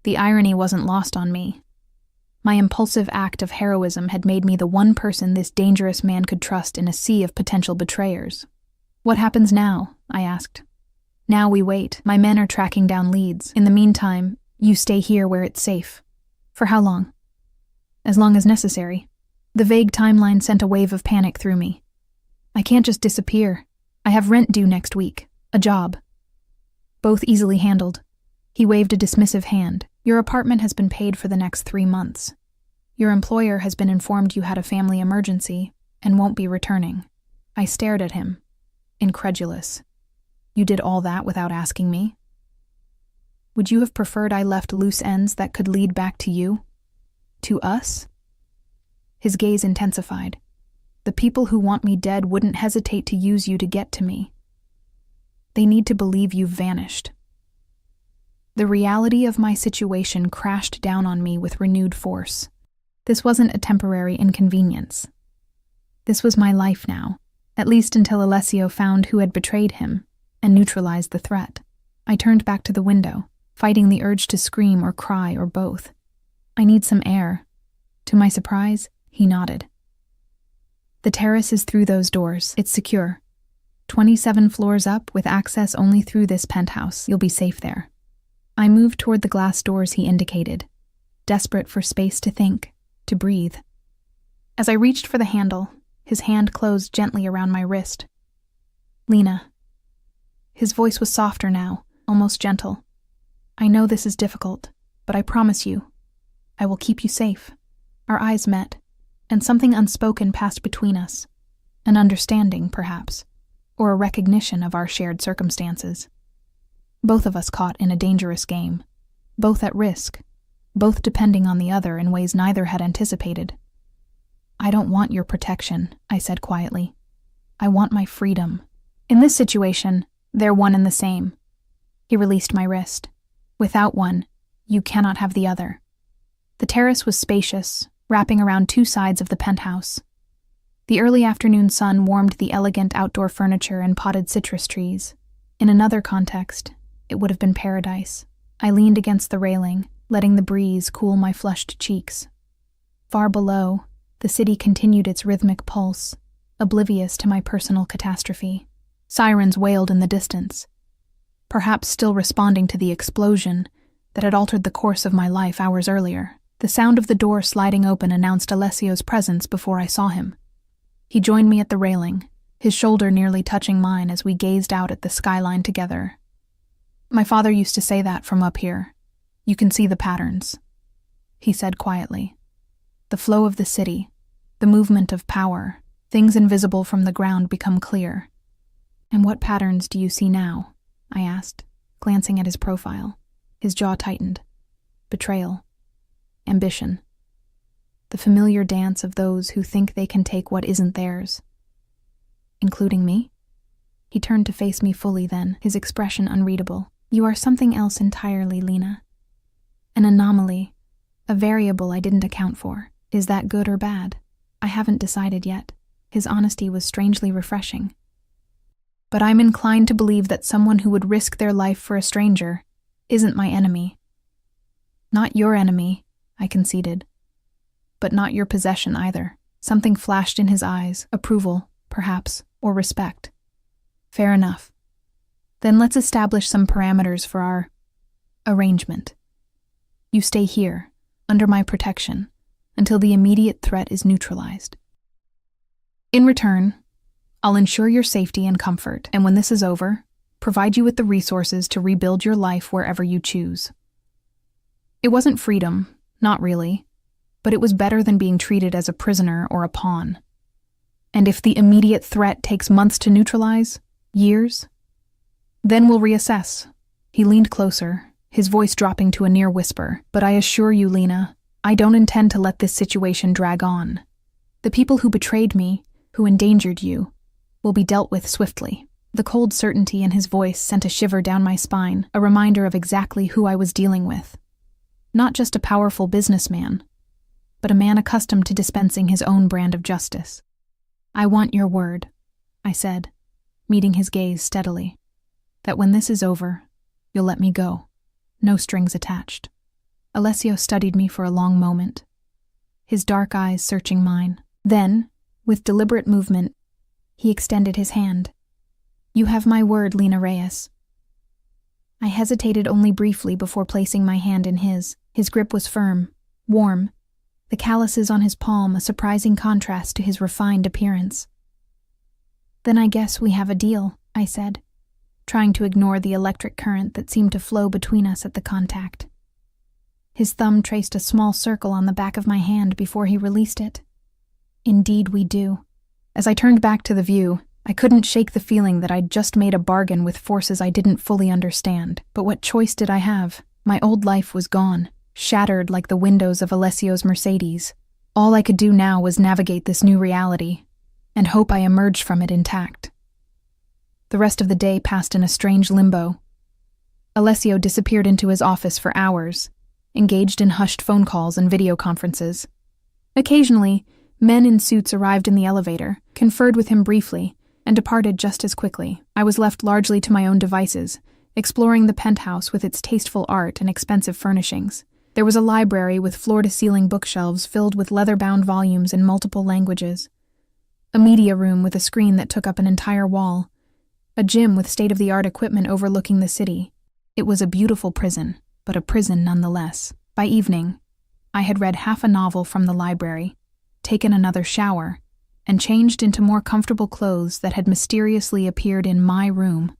The irony wasn't lost on me. My impulsive act of heroism had made me the one person this dangerous man could trust in a sea of potential betrayers. What happens now? I asked. Now we wait. My men are tracking down leads. In the meantime, you stay here where it's safe. For how long? As long as necessary. The vague timeline sent a wave of panic through me. I can't just disappear. I have rent due next week. A job. Both easily handled. He waved a dismissive hand. Your apartment has been paid for the next 3 months. Your employer has been informed you had a family emergency and won't be returning. I stared at him, incredulous. You did all that without asking me? Would you have preferred I left loose ends that could lead back to you? To us? His gaze intensified. The people who want me dead wouldn't hesitate to use you to get to me. They need to believe you've vanished. The reality of my situation crashed down on me with renewed force. This wasn't a temporary inconvenience. This was my life now, at least until Alessio found who had betrayed him and neutralized the threat. I turned back to the window, fighting the urge to scream or cry or both. I need some air. To my surprise, he nodded. The terrace is through those doors. It's secure. 27 floors up with access only through this penthouse. You'll be safe there. I moved toward the glass doors he indicated, desperate for space to think, to breathe. As I reached for the handle, his hand closed gently around my wrist. Lena. His voice was softer now, almost gentle. I know this is difficult, but I promise you, I will keep you safe. Our eyes met, and something unspoken passed between us. An understanding, perhaps, or a recognition of our shared circumstances. Both of us caught in a dangerous game, both at risk, both depending on the other in ways neither had anticipated. I don't want your protection, I said quietly. I want my freedom. In this situation, they're one and the same. He released my wrist. Without one, you cannot have the other. The terrace was spacious, wrapping around 2 sides of the penthouse. The early afternoon sun warmed the elegant outdoor furniture and potted citrus trees. In another context, it would have been paradise. I leaned against the railing, letting the breeze cool my flushed cheeks. Far below, the city continued its rhythmic pulse, oblivious to my personal catastrophe. Sirens wailed in the distance, perhaps still responding to the explosion that had altered the course of my life hours earlier. The sound of the door sliding open announced Alessio's presence before I saw him. He joined me at the railing, his shoulder nearly touching mine as we gazed out at the skyline together. My father used to say that from up here. You can see the patterns, he said quietly. The flow of the city, the movement of power, things invisible from the ground become clear. And what patterns do you see now? I asked, glancing at his profile. His jaw tightened. Betrayal. Ambition. The familiar dance of those who think they can take what isn't theirs. Including me? He turned to face me fully then, his expression unreadable. You are something else entirely, Lena. An anomaly, a variable I didn't account for. Is that good or bad? I haven't decided yet. His honesty was strangely refreshing. But I'm inclined to believe that someone who would risk their life for a stranger isn't my enemy. Not your enemy, I conceded. But not your possession either. Something flashed in his eyes, approval, perhaps, or respect. Fair enough. Then let's establish some parameters for our arrangement. You stay here, under my protection, until the immediate threat is neutralized. In return, I'll ensure your safety and comfort, and when this is over, provide you with the resources to rebuild your life wherever you choose. It wasn't freedom, not really, but it was better than being treated as a prisoner or a pawn. And if the immediate threat takes months to neutralize, years, then we'll reassess. He leaned closer, his voice dropping to a near whisper. But I assure you, Lena, I don't intend to let this situation drag on. The people who betrayed me, who endangered you, will be dealt with swiftly. The cold certainty in his voice sent a shiver down my spine, a reminder of exactly who I was dealing with. Not just a powerful businessman, but a man accustomed to dispensing his own brand of justice. I want your word, I said, meeting his gaze steadily, that when this is over, you'll let me go, no strings attached. Alessio studied me for a long moment, his dark eyes searching mine. Then, with deliberate movement, he extended his hand. You have my word, Lena Reyes. I hesitated only briefly before placing my hand in his. His grip was firm, warm, the calluses on his palm a surprising contrast to his refined appearance. Then I guess we have a deal, I said, trying to ignore the electric current that seemed to flow between us at the contact. His thumb traced a small circle on the back of my hand before he released it. Indeed we do. As I turned back to the view, I couldn't shake the feeling that I'd just made a bargain with forces I didn't fully understand. But what choice did I have? My old life was gone, shattered like the windows of Alessio's Mercedes. All I could do now was navigate this new reality, and hope I emerged from it intact. The rest of the day passed in a strange limbo. Alessio disappeared into his office for hours, engaged in hushed phone calls and video conferences. Occasionally, men in suits arrived in the elevator, conferred with him briefly, and departed just as quickly. I was left largely to my own devices, exploring the penthouse with its tasteful art and expensive furnishings. There was a library with floor-to-ceiling bookshelves filled with leather-bound volumes in multiple languages, a media room with a screen that took up an entire wall, a gym with state-of-the-art equipment overlooking the city. It was a beautiful prison, but a prison nonetheless. By evening, I had read half a novel from the library, taken another shower, and changed into more comfortable clothes that had mysteriously appeared in my room,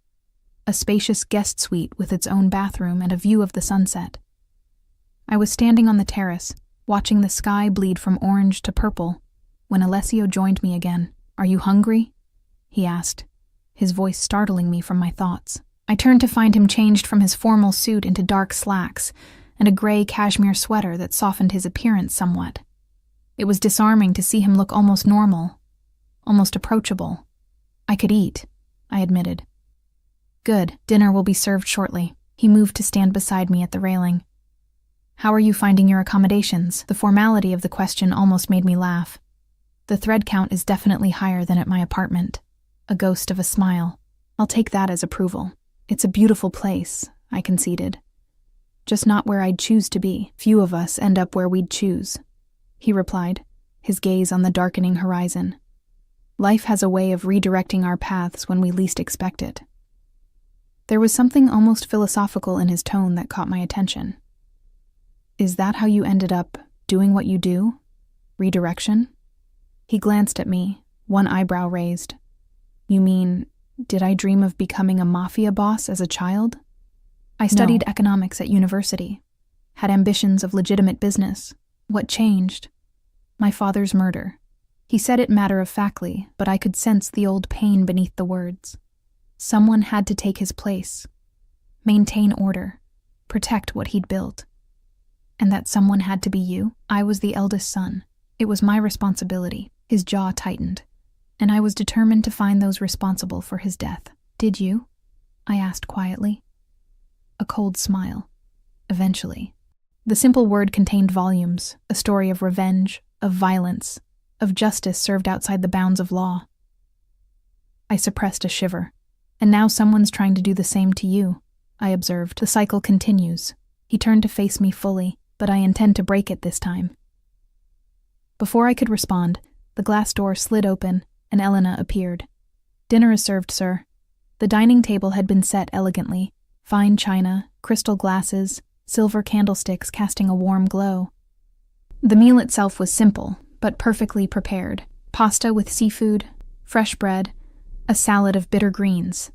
a spacious guest suite with its own bathroom and a view of the sunset. I was standing on the terrace, watching the sky bleed from orange to purple, when Alessio joined me again. "Are you hungry?" he asked, his voice startling me from my thoughts. I turned to find him changed from his formal suit into dark slacks and a gray cashmere sweater that softened his appearance somewhat. It was disarming to see him look almost normal, almost approachable. "I could eat," I admitted. "Good, dinner will be served shortly." He moved to stand beside me at the railing. "How are you finding your accommodations?" The formality of the question almost made me laugh. "The thread count is definitely higher than at my apartment." A ghost of a smile. "I'll take that as approval." "It's a beautiful place," I conceded. "Just not where I'd choose to be. Few of us end up where we'd choose," he replied, his gaze on the darkening horizon. "Life has a way of redirecting our paths when we least expect it." There was something almost philosophical in his tone that caught my attention. "Is that how you ended up doing what you do? Redirection?" He glanced at me, one eyebrow raised. "You mean, did I dream of becoming a Mafia boss as a child?" "I studied economics at university, had ambitions of legitimate business. What changed? My father's murder." He said it matter-of-factly, but I could sense the old pain beneath the words. Someone had to take his place, maintain order, protect what he'd built. And that someone had to be you. I was the eldest son. It was my responsibility. His jaw tightened, and I was determined to find those responsible for his death. "Did you?" I asked quietly. A cold smile. "Eventually." The simple word contained volumes, a story of revenge, of violence, of justice served outside the bounds of law. I suppressed a shiver. "And now someone's trying to do the same to you," I observed. "The cycle continues." He turned to face me fully, but I intend to break it this time. Before I could respond, the glass door slid open, and Elena appeared. "Dinner is served, sir." The dining table had been set elegantly, fine china, crystal glasses, silver candlesticks casting a warm glow. The meal itself was simple, but perfectly prepared. Pasta with seafood, fresh bread, a salad of bitter greens.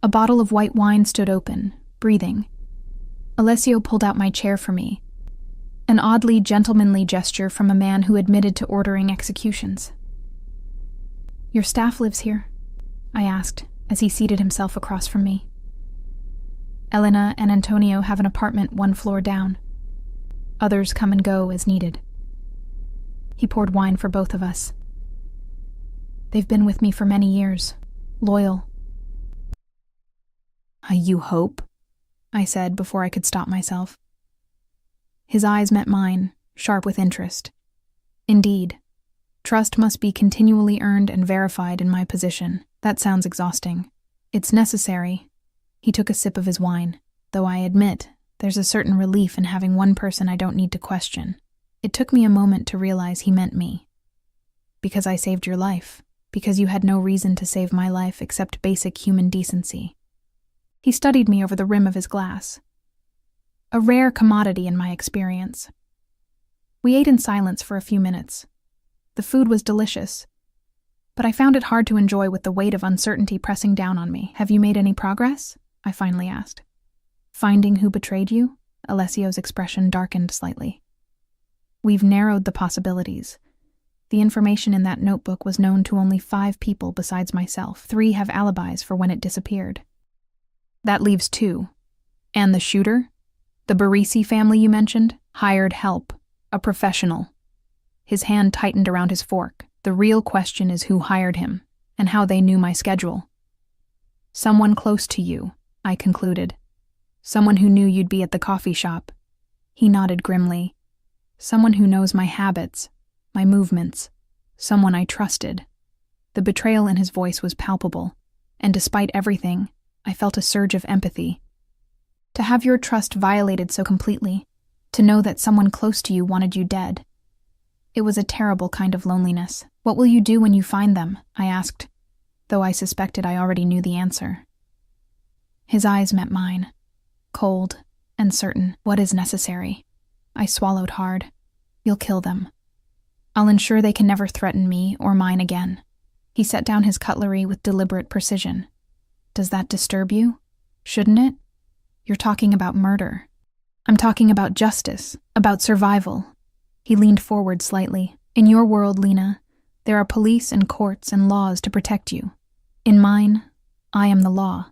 A bottle of white wine stood open, breathing. Alessio pulled out my chair for me, an oddly gentlemanly gesture from a man who admitted to ordering executions. "Your staff lives here?" I asked, as he seated himself across from me. "Elena and Antonio have an apartment 1 floor down. Others come and go as needed." He poured wine for both of us. "They've been with me for many years, loyal." "You hope?" I said before I could stop myself. His eyes met mine, sharp with interest. "Indeed. Trust must be continually earned and verified in my position. That sounds exhausting. It's necessary." He took a sip of his wine, though I admit there's a certain relief in having one person I don't need to question. It took me a moment to realize he meant me. "Because I saved your life. Because you had no reason to save my life except basic human decency." He studied me over the rim of his glass. A rare commodity in my experience. We ate in silence for a few minutes. The food was delicious. but I found it hard to enjoy with the weight of uncertainty pressing down on me. "Have you made any progress?" I finally asked. "Finding who betrayed you?" Alessio's expression darkened slightly. "We've narrowed the possibilities. The information in that notebook was known to only 5 people besides myself. 3 have alibis for when it disappeared. That leaves 2. And the shooter? The Barisi family you mentioned? Hired help. A professional." His hand tightened around his fork. "The real question is who hired him, and how they knew my schedule." "Someone close to you," I concluded. "Someone who knew you'd be at the coffee shop." He nodded grimly. "Someone who knows my habits, my movements, someone I trusted." The betrayal in his voice was palpable, and despite everything, I felt a surge of empathy. To have your trust violated so completely, to know that someone close to you wanted you dead. It was a terrible kind of loneliness. "What will you do when you find them?" I asked, though I suspected I already knew the answer. His eyes met mine, cold and certain. "What is necessary?" I swallowed hard. "You'll kill them. I'll ensure they can never threaten me or mine again." He set down his cutlery with deliberate precision. "Does that disturb you? Shouldn't it? You're talking about murder. I'm talking about justice, about survival." He leaned forward slightly. "In your world, Lena, there are police and courts and laws to protect you. In mine, I am the law.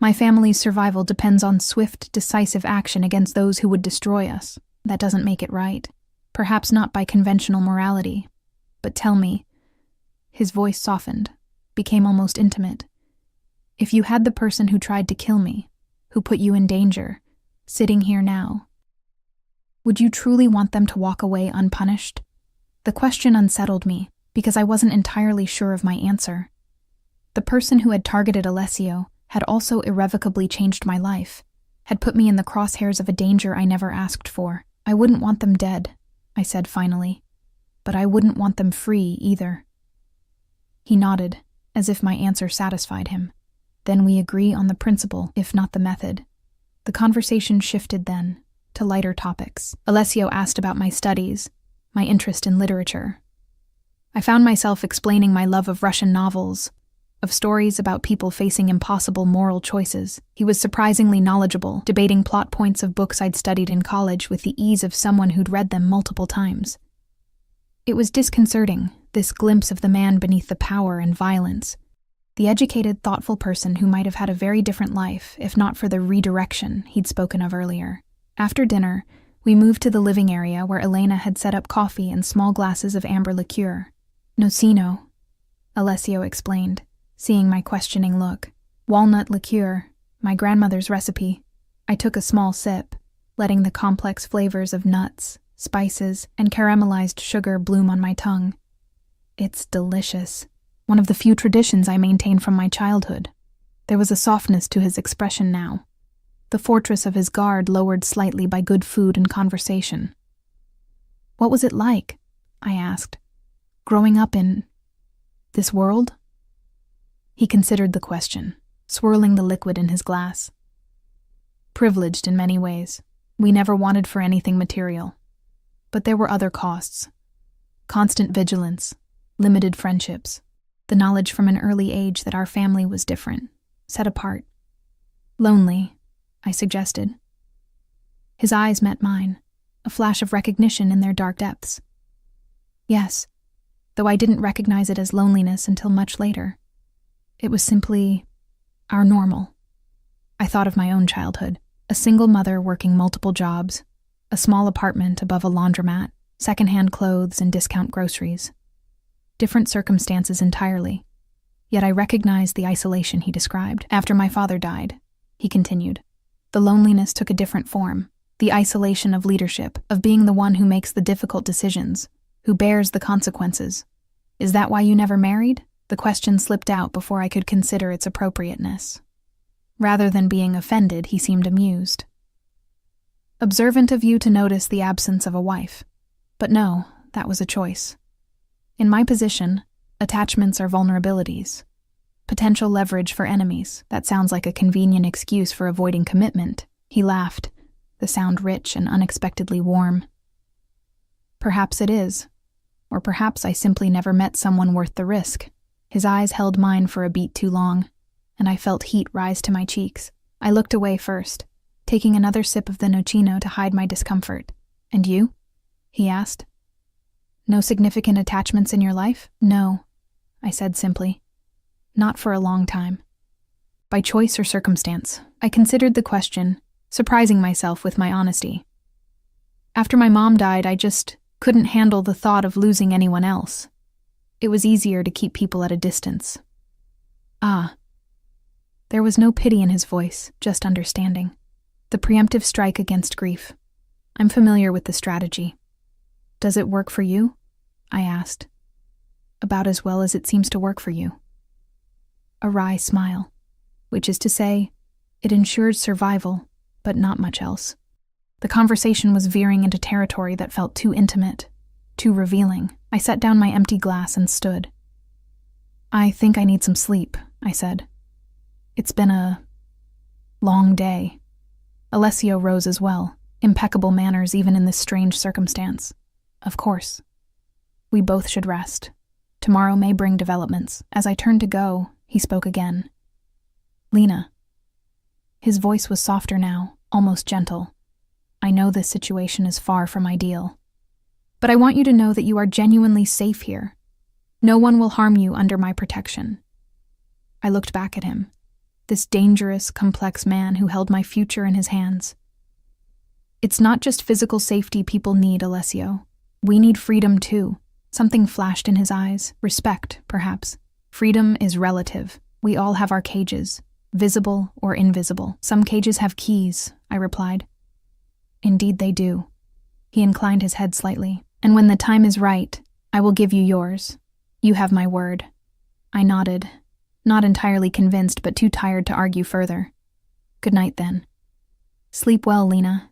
My family's survival depends on swift, decisive action against those who would destroy us. That doesn't make it right. Perhaps not by conventional morality. But tell me," his voice softened, became almost intimate, "if you had the person who tried to kill me, who put you in danger, sitting here now, would you truly want them to walk away unpunished?" The question unsettled me, because I wasn't entirely sure of my answer. The person who had targeted Alessio had also irrevocably changed my life, had put me in the crosshairs of a danger I never asked for. "I wouldn't want them dead," I said finally, "but I wouldn't want them free either." He nodded, as if my answer satisfied him. "Then we agree on the principle, if not the method." The conversation shifted then to lighter topics. Alessio asked about my studies, my interest in literature. I found myself explaining my love of Russian novels, of stories about people facing impossible moral choices. He was surprisingly knowledgeable, debating plot points of books I'd studied in college with the ease of someone who'd read them multiple times. It was disconcerting, this glimpse of the man beneath the power and violence, the educated, thoughtful person who might have had a very different life if not for the redirection he'd spoken of earlier. After dinner, we moved to the living area where Elena had set up coffee and small glasses of amber liqueur. "Nocino," Alessio explained, seeing my questioning look. "Walnut liqueur, my grandmother's recipe." I took a small sip, letting the complex flavors of nuts, spices, and caramelized sugar bloom on my tongue. "It's delicious. One of the few traditions I maintain from my childhood." There was a softness to his expression now, the fortress of his guard lowered slightly by good food and conversation. "What was it like?" I asked. "Growing up in this world?" He considered the question, swirling the liquid in his glass. "Privileged in many ways. We never wanted for anything material. But there were other costs. Constant vigilance, limited friendships, the knowledge from an early age that our family was different, set apart. Lonely, I suggested. His eyes met mine, a flash of recognition in their dark depths. Yes, though I didn't recognize it as loneliness until much later. It was simply our normal. I thought of my own childhood, a single mother working multiple jobs, a small apartment above a laundromat, secondhand clothes and discount groceries. Different circumstances entirely, yet I recognized the isolation he described. After my father died, he continued, the loneliness took a different form, the isolation of leadership, of being the one who makes the difficult decisions, who bears the consequences. "Is that why you never married?" The question slipped out before I could consider its appropriateness. Rather than being offended, he seemed amused. Observant of you to notice the absence of a wife. But no, that was a choice. In my position, attachments are vulnerabilities. Potential leverage for enemies. That sounds like a convenient excuse for avoiding commitment. He laughed, the sound rich and unexpectedly warm. Perhaps it is. Or perhaps I simply never met someone worth the risk. His eyes held mine for a beat too long, and I felt heat rise to my cheeks. I looked away first, taking another sip of the nocino to hide my discomfort. "And you?" he asked. "No significant attachments in your life?" "No," I said simply. "Not for a long time." By choice or circumstance, I considered the question, surprising myself with my honesty. After my mom died, I just couldn't handle the thought of losing anyone else. It was easier to keep people at a distance. "Ah." There was no pity in his voice, just understanding. The preemptive strike against grief. I'm familiar with the strategy. "Does it work for you?" I asked. "About as well as it seems to work for you." A wry smile, which is to say, it ensured survival, but not much else. The conversation was veering into territory that felt too intimate, too revealing. I set down my empty glass and stood. "I think I need some sleep," I said. "It's been a long day." Alessio rose as well, impeccable manners even in this strange circumstance. "Of course. We both should rest. Tomorrow may bring developments." As I turned to go, he spoke again. "Lena." His voice was softer now, almost gentle. "I know this situation is far from ideal, but I want you to know that you are genuinely safe here. No one will harm you under my protection." I looked back at him, this dangerous, complex man who held my future in his hands. "It's not just physical safety people need, Alessio. We need freedom too." Something flashed in his eyes. Respect, perhaps. "Freedom is relative. We all have our cages, visible or invisible. Some cages have keys," I replied. "Indeed they do." He inclined his head slightly. "And when the time is right, I will give you yours. You have my word." I nodded, not entirely convinced but too tired to argue further. "Good night, then." "Sleep well, Lena."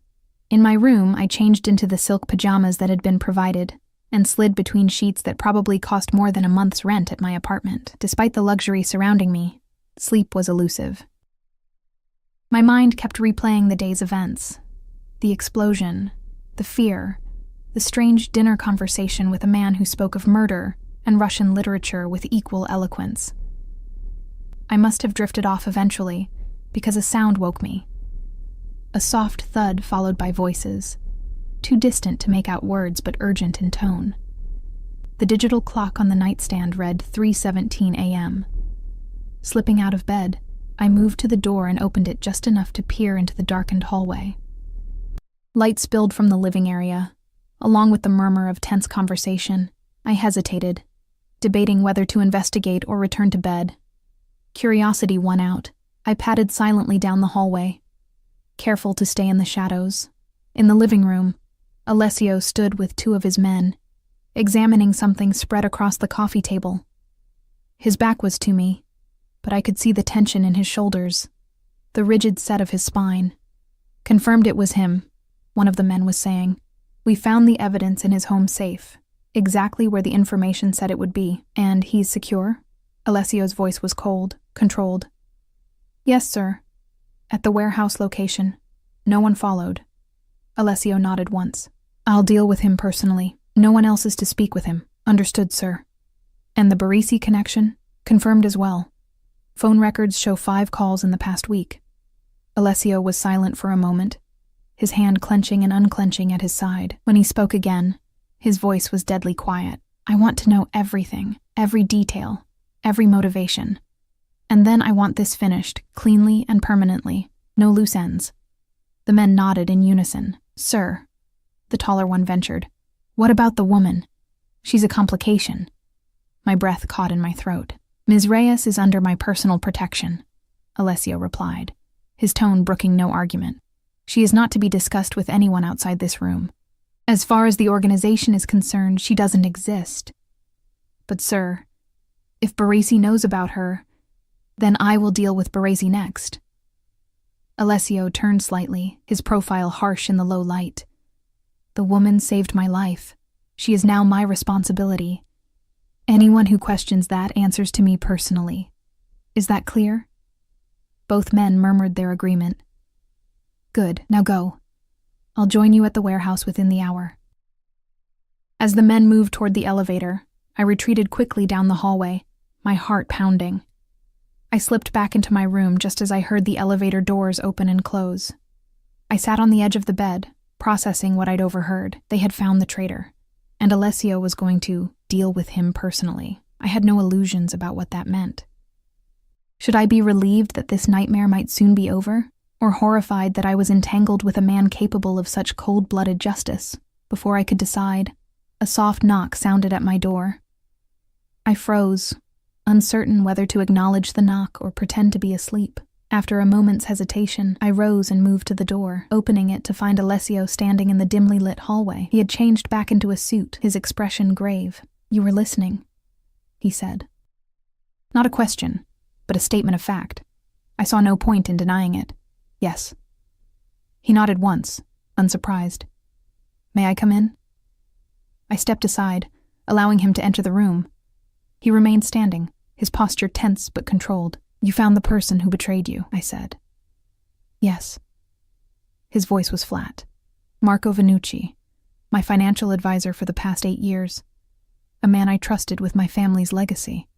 In my room, I changed into the silk pajamas that had been provided and slid between sheets that probably cost more than a month's rent at my apartment. Despite the luxury surrounding me, sleep was elusive. My mind kept replaying the day's events. The explosion, the fear, the strange dinner conversation with a man who spoke of murder and Russian literature with equal eloquence. I must have drifted off eventually, because a sound woke me. A soft thud followed by voices, too distant to make out words but urgent in tone. The digital clock on the nightstand read 3:17 a.m. Slipping out of bed, I moved to the door and opened it just enough to peer into the darkened hallway. Light spilled from the living area, along with the murmur of tense conversation. I hesitated, debating whether to investigate or return to bed. Curiosity won out. I padded silently down the hallway, careful to stay in the shadows. In the living room, Alessio stood with two of his men, examining something spread across the coffee table. His back was to me, but I could see the tension in his shoulders, the rigid set of his spine. "Confirmed it was him," one of the men was saying. "We found the evidence in his home safe, exactly where the information said it would be." "And he's secure?" Alessio's voice was cold, controlled. "Yes, sir. At the warehouse location. No one followed." Alessio nodded once. "I'll deal with him personally. No one else is to speak with him." "Understood, sir." "And the Barisi connection?" "Confirmed as well. Phone records show 5 calls in the past week." Alessio was silent for a moment, his hand clenching and unclenching at his side. When he spoke again, his voice was deadly quiet. "I want to know everything, every detail, every motivation. And then I want this finished, cleanly and permanently. No loose ends." The men nodded in unison. "Sir," the taller one ventured, "what about the woman? She's a complication." My breath caught in my throat. "Ms. Reyes is under my personal protection," Alessio replied, his tone brooking no argument. "She is not to be discussed with anyone outside this room. As far as the organization is concerned, she doesn't exist. But sir, if Barisi knows about her, then I will deal with Barisi next." Alessio turned slightly, his profile harsh in the low light. "The woman saved my life. She is now my responsibility. Anyone who questions that answers to me personally. Is that clear?" Both men murmured their agreement. "Good, now go. I'll join you at the warehouse within the hour." As the men moved toward the elevator, I retreated quickly down the hallway, my heart pounding. I slipped back into my room just as I heard the elevator doors open and close. I sat on the edge of the bed, processing what I'd overheard. They had found the traitor, and Alessio was going to deal with him personally. I had no illusions about what that meant. Should I be relieved that this nightmare might soon be over, or horrified that I was entangled with a man capable of such cold-blooded justice? Before I could decide, a soft knock sounded at my door. I froze, uncertain whether to acknowledge the knock or pretend to be asleep. After a moment's hesitation, I rose and moved to the door, opening it to find Alessio standing in the dimly lit hallway. He had changed back into a suit, his expression grave. "You were listening," he said. Not a question, but a statement of fact. I saw no point in denying it. "Yes." He nodded once, unsurprised. "May I come in?" I stepped aside, allowing him to enter the room. He remained standing, his posture tense but controlled. "You found the person who betrayed you," I said. "Yes." His voice was flat. "Marco Vannucci, my financial advisor for the past 8 years, a man I trusted with my family's legacy."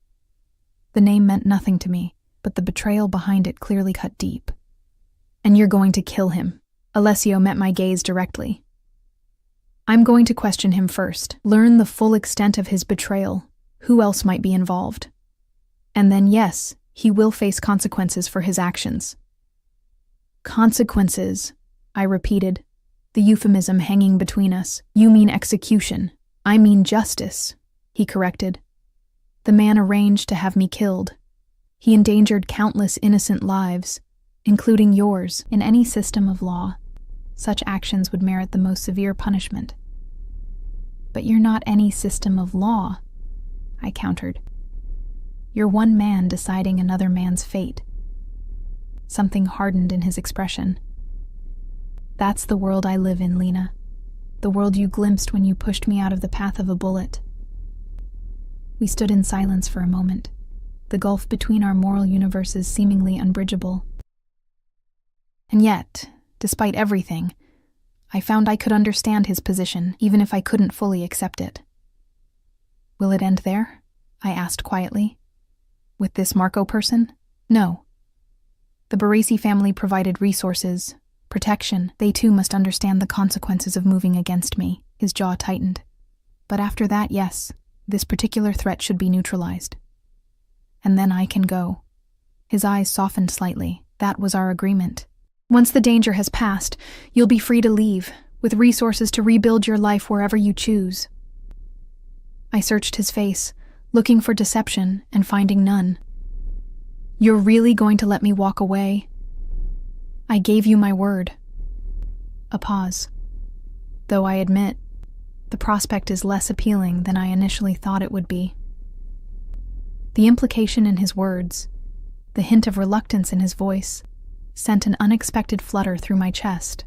The name meant nothing to me, but the betrayal behind it clearly cut deep. "And you're going to kill him." Alessio met my gaze directly. "I'm going to question him first, learn the full extent of his betrayal, who else might be involved. And then, yes, he will face consequences for his actions." "Consequences," I repeated, the euphemism hanging between us. "You mean execution. I mean justice," he corrected. "The man arranged to have me killed. He endangered countless innocent lives, including yours. In any system of law, such actions would merit the most severe punishment." "But you're not any system of law," I countered. "You're one man deciding another man's fate." Something hardened in his expression. "That's the world I live in, Lena. The world you glimpsed when you pushed me out of the path of a bullet." We stood in silence for a moment, the gulf between our moral universes seemingly unbridgeable. And yet, despite everything, I found I could understand his position, even if I couldn't fully accept it. "Will it end there?" I asked quietly. "With this Marco person?" "No. The Baresi family provided resources, protection. They too must understand the consequences of moving against me." His jaw tightened. "But after that, yes, this particular threat should be neutralized. And then I can go." His eyes softened slightly. "That was our agreement. Once the danger has passed, you'll be free to leave, with resources to rebuild your life wherever you choose." I searched his face, looking for deception and finding none. "You're really going to let me walk away?" "I gave you my word." A pause. Though I admit, the prospect is less appealing than I initially thought it would be. The implication in his words, the hint of reluctance in his voice, sent an unexpected flutter through my chest.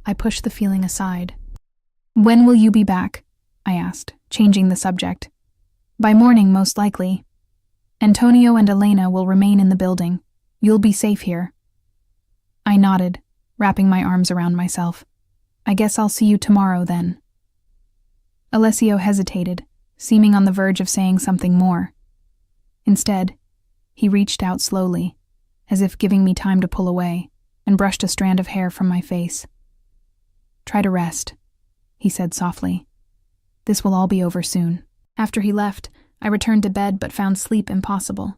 I pushed the feeling aside. "When will you be back?" I asked, changing the subject. "By morning, most likely. Antonio and Elena will remain in the building. You'll be safe here." I nodded, wrapping my arms around myself. "I guess I'll see you tomorrow, then." Alessio hesitated, seeming on the verge of saying something more. Instead, he reached out slowly, as if giving me time to pull away, and brushed a strand of hair from my face. "Try to rest," he said softly. "This will all be over soon." After he left, I returned to bed but found sleep impossible.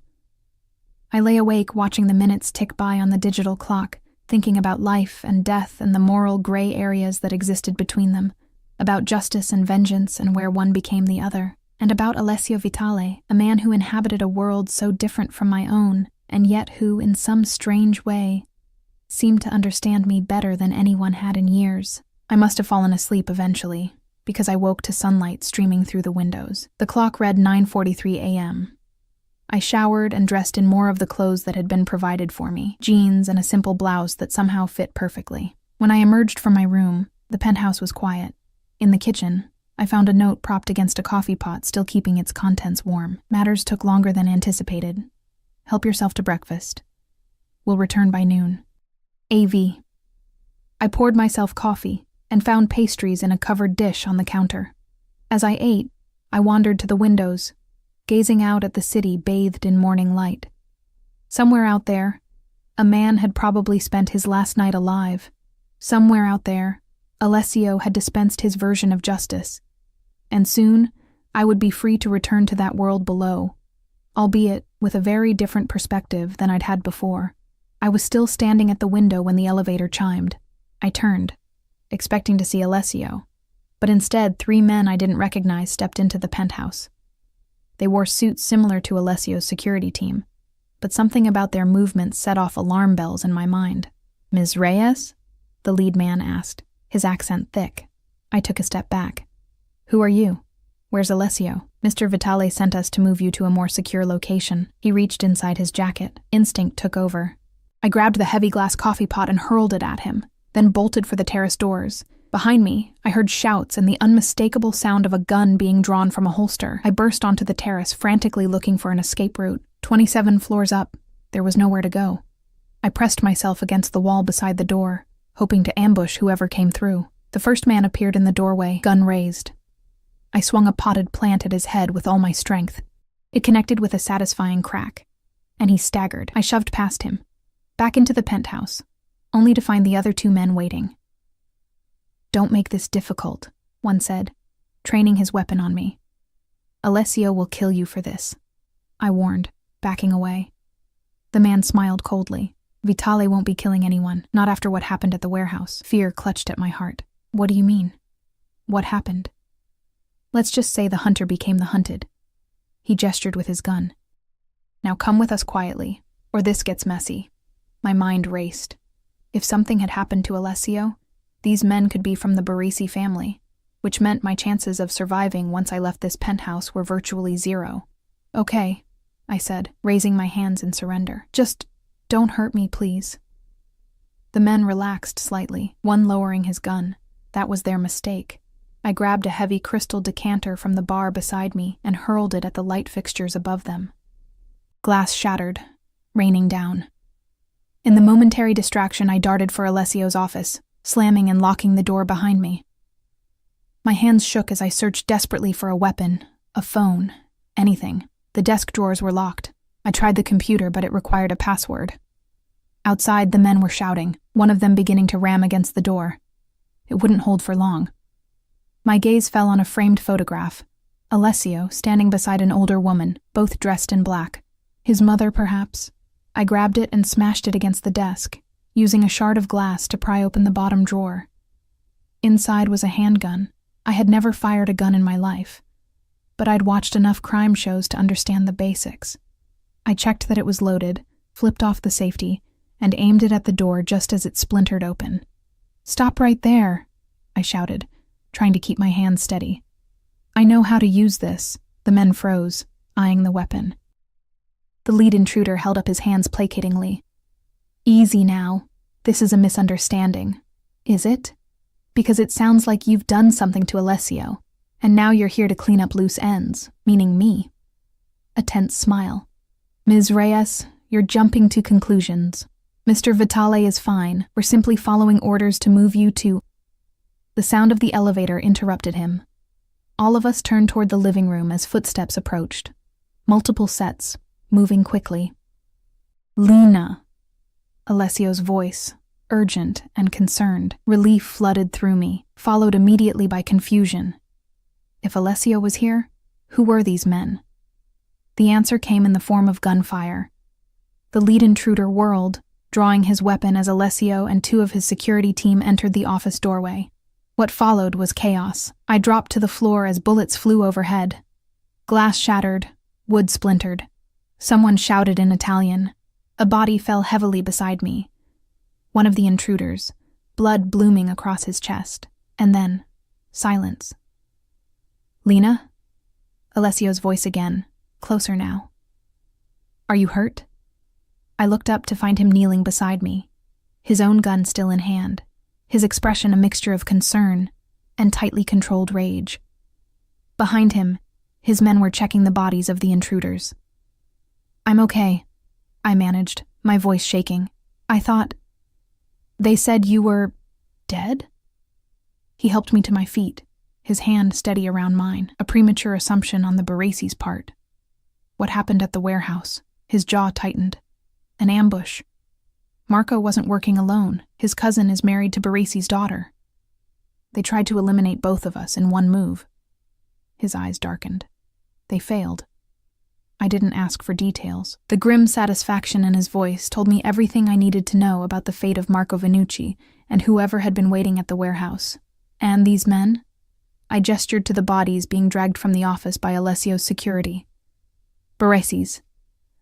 I lay awake watching the minutes tick by on the digital clock, thinking about life and death and the moral gray areas that existed between them, about justice and vengeance and where one became the other, and about Alessio Vitale, a man who inhabited a world so different from my own, and yet who, in some strange way, seemed to understand me better than anyone had in years. I must have fallen asleep eventually, because I woke to sunlight streaming through the windows. The clock read 9:43 a.m. I showered and dressed in more of the clothes that had been provided for me, jeans and a simple blouse that somehow fit perfectly. When I emerged from my room, the penthouse was quiet. In the kitchen, I found a note propped against a coffee pot, still keeping its contents warm. "Matters took longer than anticipated. Help yourself to breakfast. Will return by noon. AV." I poured myself coffee and found pastries in a covered dish on the counter. As I ate, I wandered to the windows, gazing out at the city bathed in morning light. Somewhere out there, a man had probably spent his last night alive. Somewhere out there, Alessio had dispensed his version of justice. And soon, I would be free to return to that world below, albeit with a very different perspective than I'd had before. I was still standing at the window when the elevator chimed. I turned, expecting to see Alessio, but instead 3 men I didn't recognize stepped into the penthouse. They wore suits similar to Alessio's security team, but something about their movements set off alarm bells in my mind. "Ms. Reyes?" the lead man asked, his accent thick. I took a step back. "Who are you? Where's Alessio?" "Mr. Vitale sent us to move you to a more secure location." He reached inside his jacket. Instinct took over. I grabbed the heavy glass coffee pot and hurled it at him, then bolted for the terrace doors. Behind me, I heard shouts and the unmistakable sound of a gun being drawn from a holster. I burst onto the terrace, frantically looking for an escape route. 27 floors up, there was nowhere to go. I pressed myself against the wall beside the door, hoping to ambush whoever came through. The first man appeared in the doorway, gun raised. I swung a potted plant at his head with all my strength. It connected with a satisfying crack, and he staggered. I shoved past him, back into the penthouse, only to find the other 2 men waiting. "Don't make this difficult," one said, training his weapon on me. "Alessio will kill you for this," I warned, backing away. The man smiled coldly. "Vitale won't be killing anyone, not after what happened at the warehouse." Fear clutched at my heart. "What do you mean? What happened?" "Let's just say the hunter became the hunted." He gestured with his gun. "Now come with us quietly, or this gets messy." My mind raced. If something had happened to Alessio, these men could be from the Barisi family, which meant my chances of surviving once I left this penthouse were virtually 0. "Okay," I said, raising my hands in surrender. "Just don't hurt me, please." The men relaxed slightly, one lowering his gun. That was their mistake. I grabbed a heavy crystal decanter from the bar beside me and hurled it at the light fixtures above them. Glass shattered, raining down. In the momentary distraction, I darted for Alessio's office, slamming and locking the door behind me. My hands shook as I searched desperately for a weapon, a phone, anything. The desk drawers were locked. I tried the computer, but it required a password. Outside, the men were shouting, one of them beginning to ram against the door. It wouldn't hold for long. My gaze fell on a framed photograph. Alessio standing beside an older woman, both dressed in black. His mother, perhaps. I grabbed it and smashed it against the desk, using a shard of glass to pry open the bottom drawer. Inside was a handgun. I had never fired a gun in my life, but I'd watched enough crime shows to understand the basics. I checked that it was loaded, flipped off the safety, and aimed it at the door just as it splintered open. "Stop right there," I shouted, trying to keep my hands steady. "I know how to use this." The men froze, eyeing the weapon. The lead intruder held up his hands placatingly. "Easy now. This is a misunderstanding." "Is it? Because it sounds like you've done something to Alessio, and now you're here to clean up loose ends, meaning me." A tense smile. "Ms. Reyes, you're jumping to conclusions. Mr. Vitale is fine. We're simply following orders to move you to—" The sound of the elevator interrupted him. All of us turned toward the living room as footsteps approached. Multiple sets, moving quickly. "Lena!" Alessio's voice, urgent and concerned. Relief flooded through me, followed immediately by confusion. If Alessio was here, who were these men? The answer came in the form of gunfire. The lead intruder whirled, drawing his weapon as Alessio and 2 of his security team entered the office doorway. What followed was chaos. I dropped to the floor as bullets flew overhead. Glass shattered, wood splintered. Someone shouted in Italian. A body fell heavily beside me. One of the intruders, blood blooming across his chest. And then, silence. "Lena?" Alessio's voice again, closer now. "Are you hurt?" I looked up to find him kneeling beside me, his own gun still in hand, his expression a mixture of concern and tightly controlled rage. Behind him, his men were checking the bodies of the intruders. "I'm okay," I managed, my voice shaking. "I thought... They said you were... dead?" He helped me to my feet, his hand steady around mine, a premature assumption on the Barisi's part. What happened at the warehouse? His jaw tightened. An ambush. Marco wasn't working alone. His cousin is married to Barisi's daughter. They tried to eliminate both of us in one move. His eyes darkened. They failed. I didn't ask for details. The grim satisfaction in his voice told me everything I needed to know about the fate of Marco Vannucci and whoever had been waiting at the warehouse. And these men? I gestured to the bodies being dragged from the office by Alessio's security. Baresi's.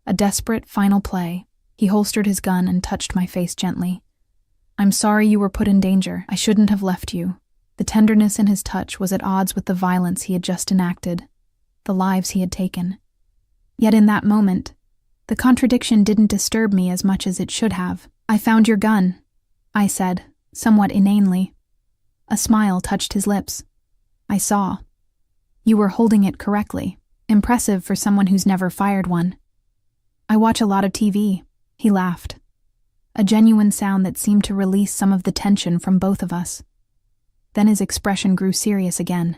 A desperate final play. He holstered his gun and touched my face gently. I'm sorry you were put in danger. I shouldn't have left you. The tenderness in his touch was at odds with the violence he had just enacted, the lives he had taken. Yet in that moment, the contradiction didn't disturb me as much as it should have. I found your gun, I said, somewhat inanely. A smile touched his lips. I saw. You were holding it correctly. Impressive for someone who's never fired one. I watch a lot of TV, he laughed. A genuine sound that seemed to release some of the tension from both of us. Then his expression grew serious again.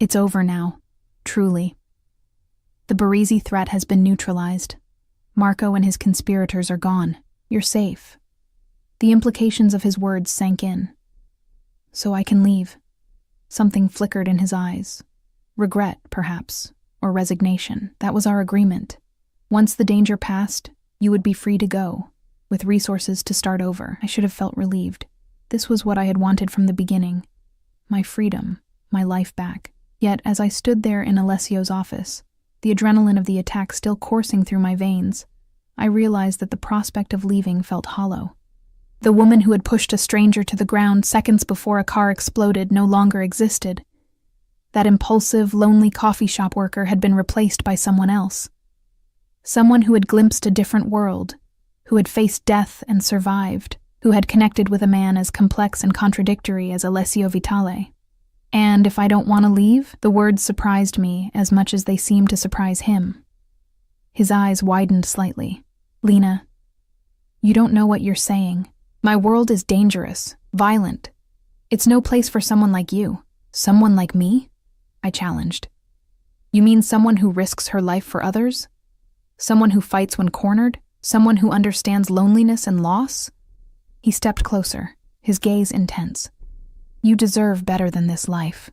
It's over now, truly. The Baresi threat has been neutralized. Marco and his conspirators are gone. You're safe. The implications of his words sank in. So I can leave. Something flickered in his eyes. Regret, perhaps, or resignation. That was our agreement. Once the danger passed, you would be free to go, with resources to start over. I should have felt relieved. This was what I had wanted from the beginning. My freedom, my life back. Yet, as I stood there in Alessio's office, the adrenaline of the attack still coursing through my veins, I realized that the prospect of leaving felt hollow. The woman who had pushed a stranger to the ground seconds before a car exploded no longer existed. That impulsive, lonely coffee shop worker had been replaced by someone else. Someone who had glimpsed a different world, who had faced death and survived, who had connected with a man as complex and contradictory as Alessio Vitale. And if I don't want to leave, the words surprised me as much as they seemed to surprise him. His eyes widened slightly. Lena, you don't know what you're saying. My world is dangerous, violent. It's no place for someone like you. Someone like me? I challenged. You mean someone who risks her life for others? Someone who fights when cornered? Someone who understands loneliness and loss? He stepped closer, his gaze intense. You deserve better than this life.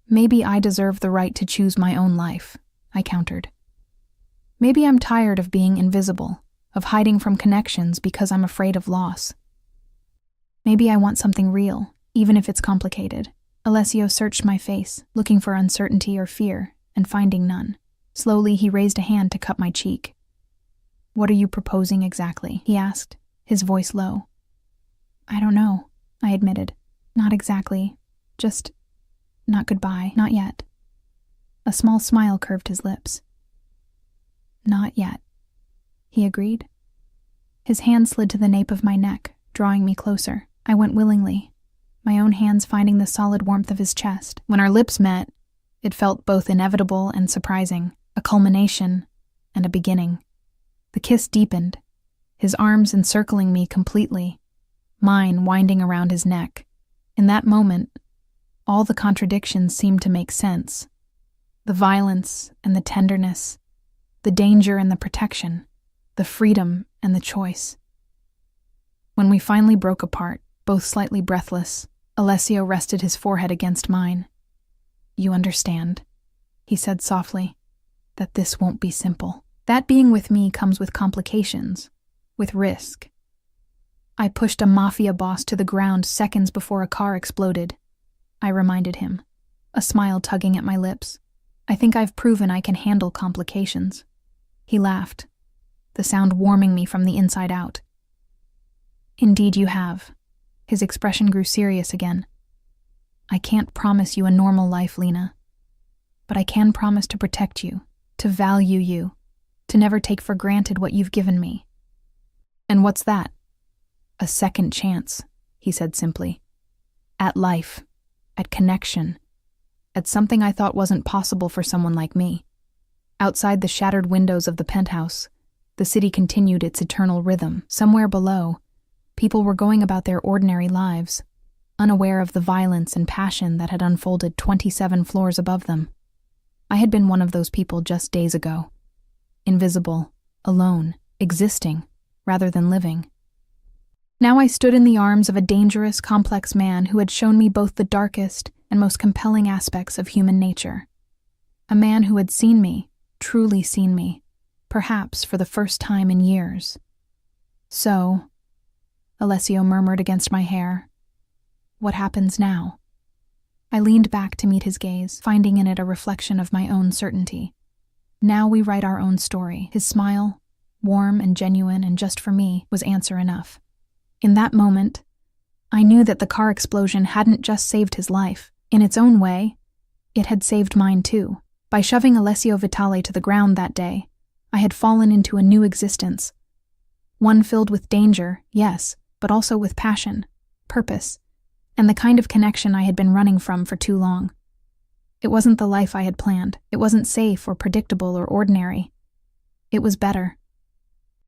Maybe I deserve the right to choose my own life, I countered. Maybe I'm tired of being invisible, of hiding from connections because I'm afraid of loss. Maybe I want something real, even if it's complicated. Alessio searched my face, looking for uncertainty or fear, and finding none. Slowly, he raised a hand to cup my cheek. What are you proposing exactly? He asked, his voice low. I don't know, I admitted. Not exactly. Just not goodbye, not yet. A small smile curved his lips. Not yet, he agreed. His hand slid to the nape of my neck, drawing me closer. I went willingly, my own hands finding the solid warmth of his chest. When our lips met, it felt both inevitable and surprising, a culmination and a beginning. The kiss deepened, his arms encircling me completely, mine winding around his neck. In that moment, all the contradictions seemed to make sense. The violence and the tenderness, the danger and the protection, the freedom and the choice. When we finally broke apart, both slightly breathless, Alessio rested his forehead against mine. You understand, he said softly, that this won't be simple. That being with me comes with complications, with risk. I pushed a Mafia boss to the ground seconds before a car exploded, I reminded him, a smile tugging at my lips. I think I've proven I can handle complications. He laughed, the sound warming me from the inside out. Indeed you have. His expression grew serious again. I can't promise you a normal life, Lena, but I can promise to protect you, to value you, to never take for granted what you've given me. And what's that? A second chance, he said simply. At life, at connection, at something I thought wasn't possible for someone like me. Outside the shattered windows of the penthouse, the city continued its eternal rhythm. Somewhere below, people were going about their ordinary lives, unaware of the violence and passion that had unfolded 27 floors above them. I had been one of those people just days ago. Invisible, alone, existing, rather than living. Now I stood in the arms of a dangerous, complex man who had shown me both the darkest and most compelling aspects of human nature. A man who had seen me, truly seen me, perhaps for the first time in years. So, Alessio murmured against my hair, what happens now? I leaned back to meet his gaze, finding in it a reflection of my own certainty. Now we write our own story. His smile, warm and genuine and just for me, was answer enough. In that moment, I knew that the car explosion hadn't just saved his life. In its own way, it had saved mine too. By shoving Alessio Vitale to the ground that day, I had fallen into a new existence. One filled with danger, yes, but also with passion, purpose, and the kind of connection I had been running from for too long. It wasn't the life I had planned. It wasn't safe or predictable or ordinary. It was better.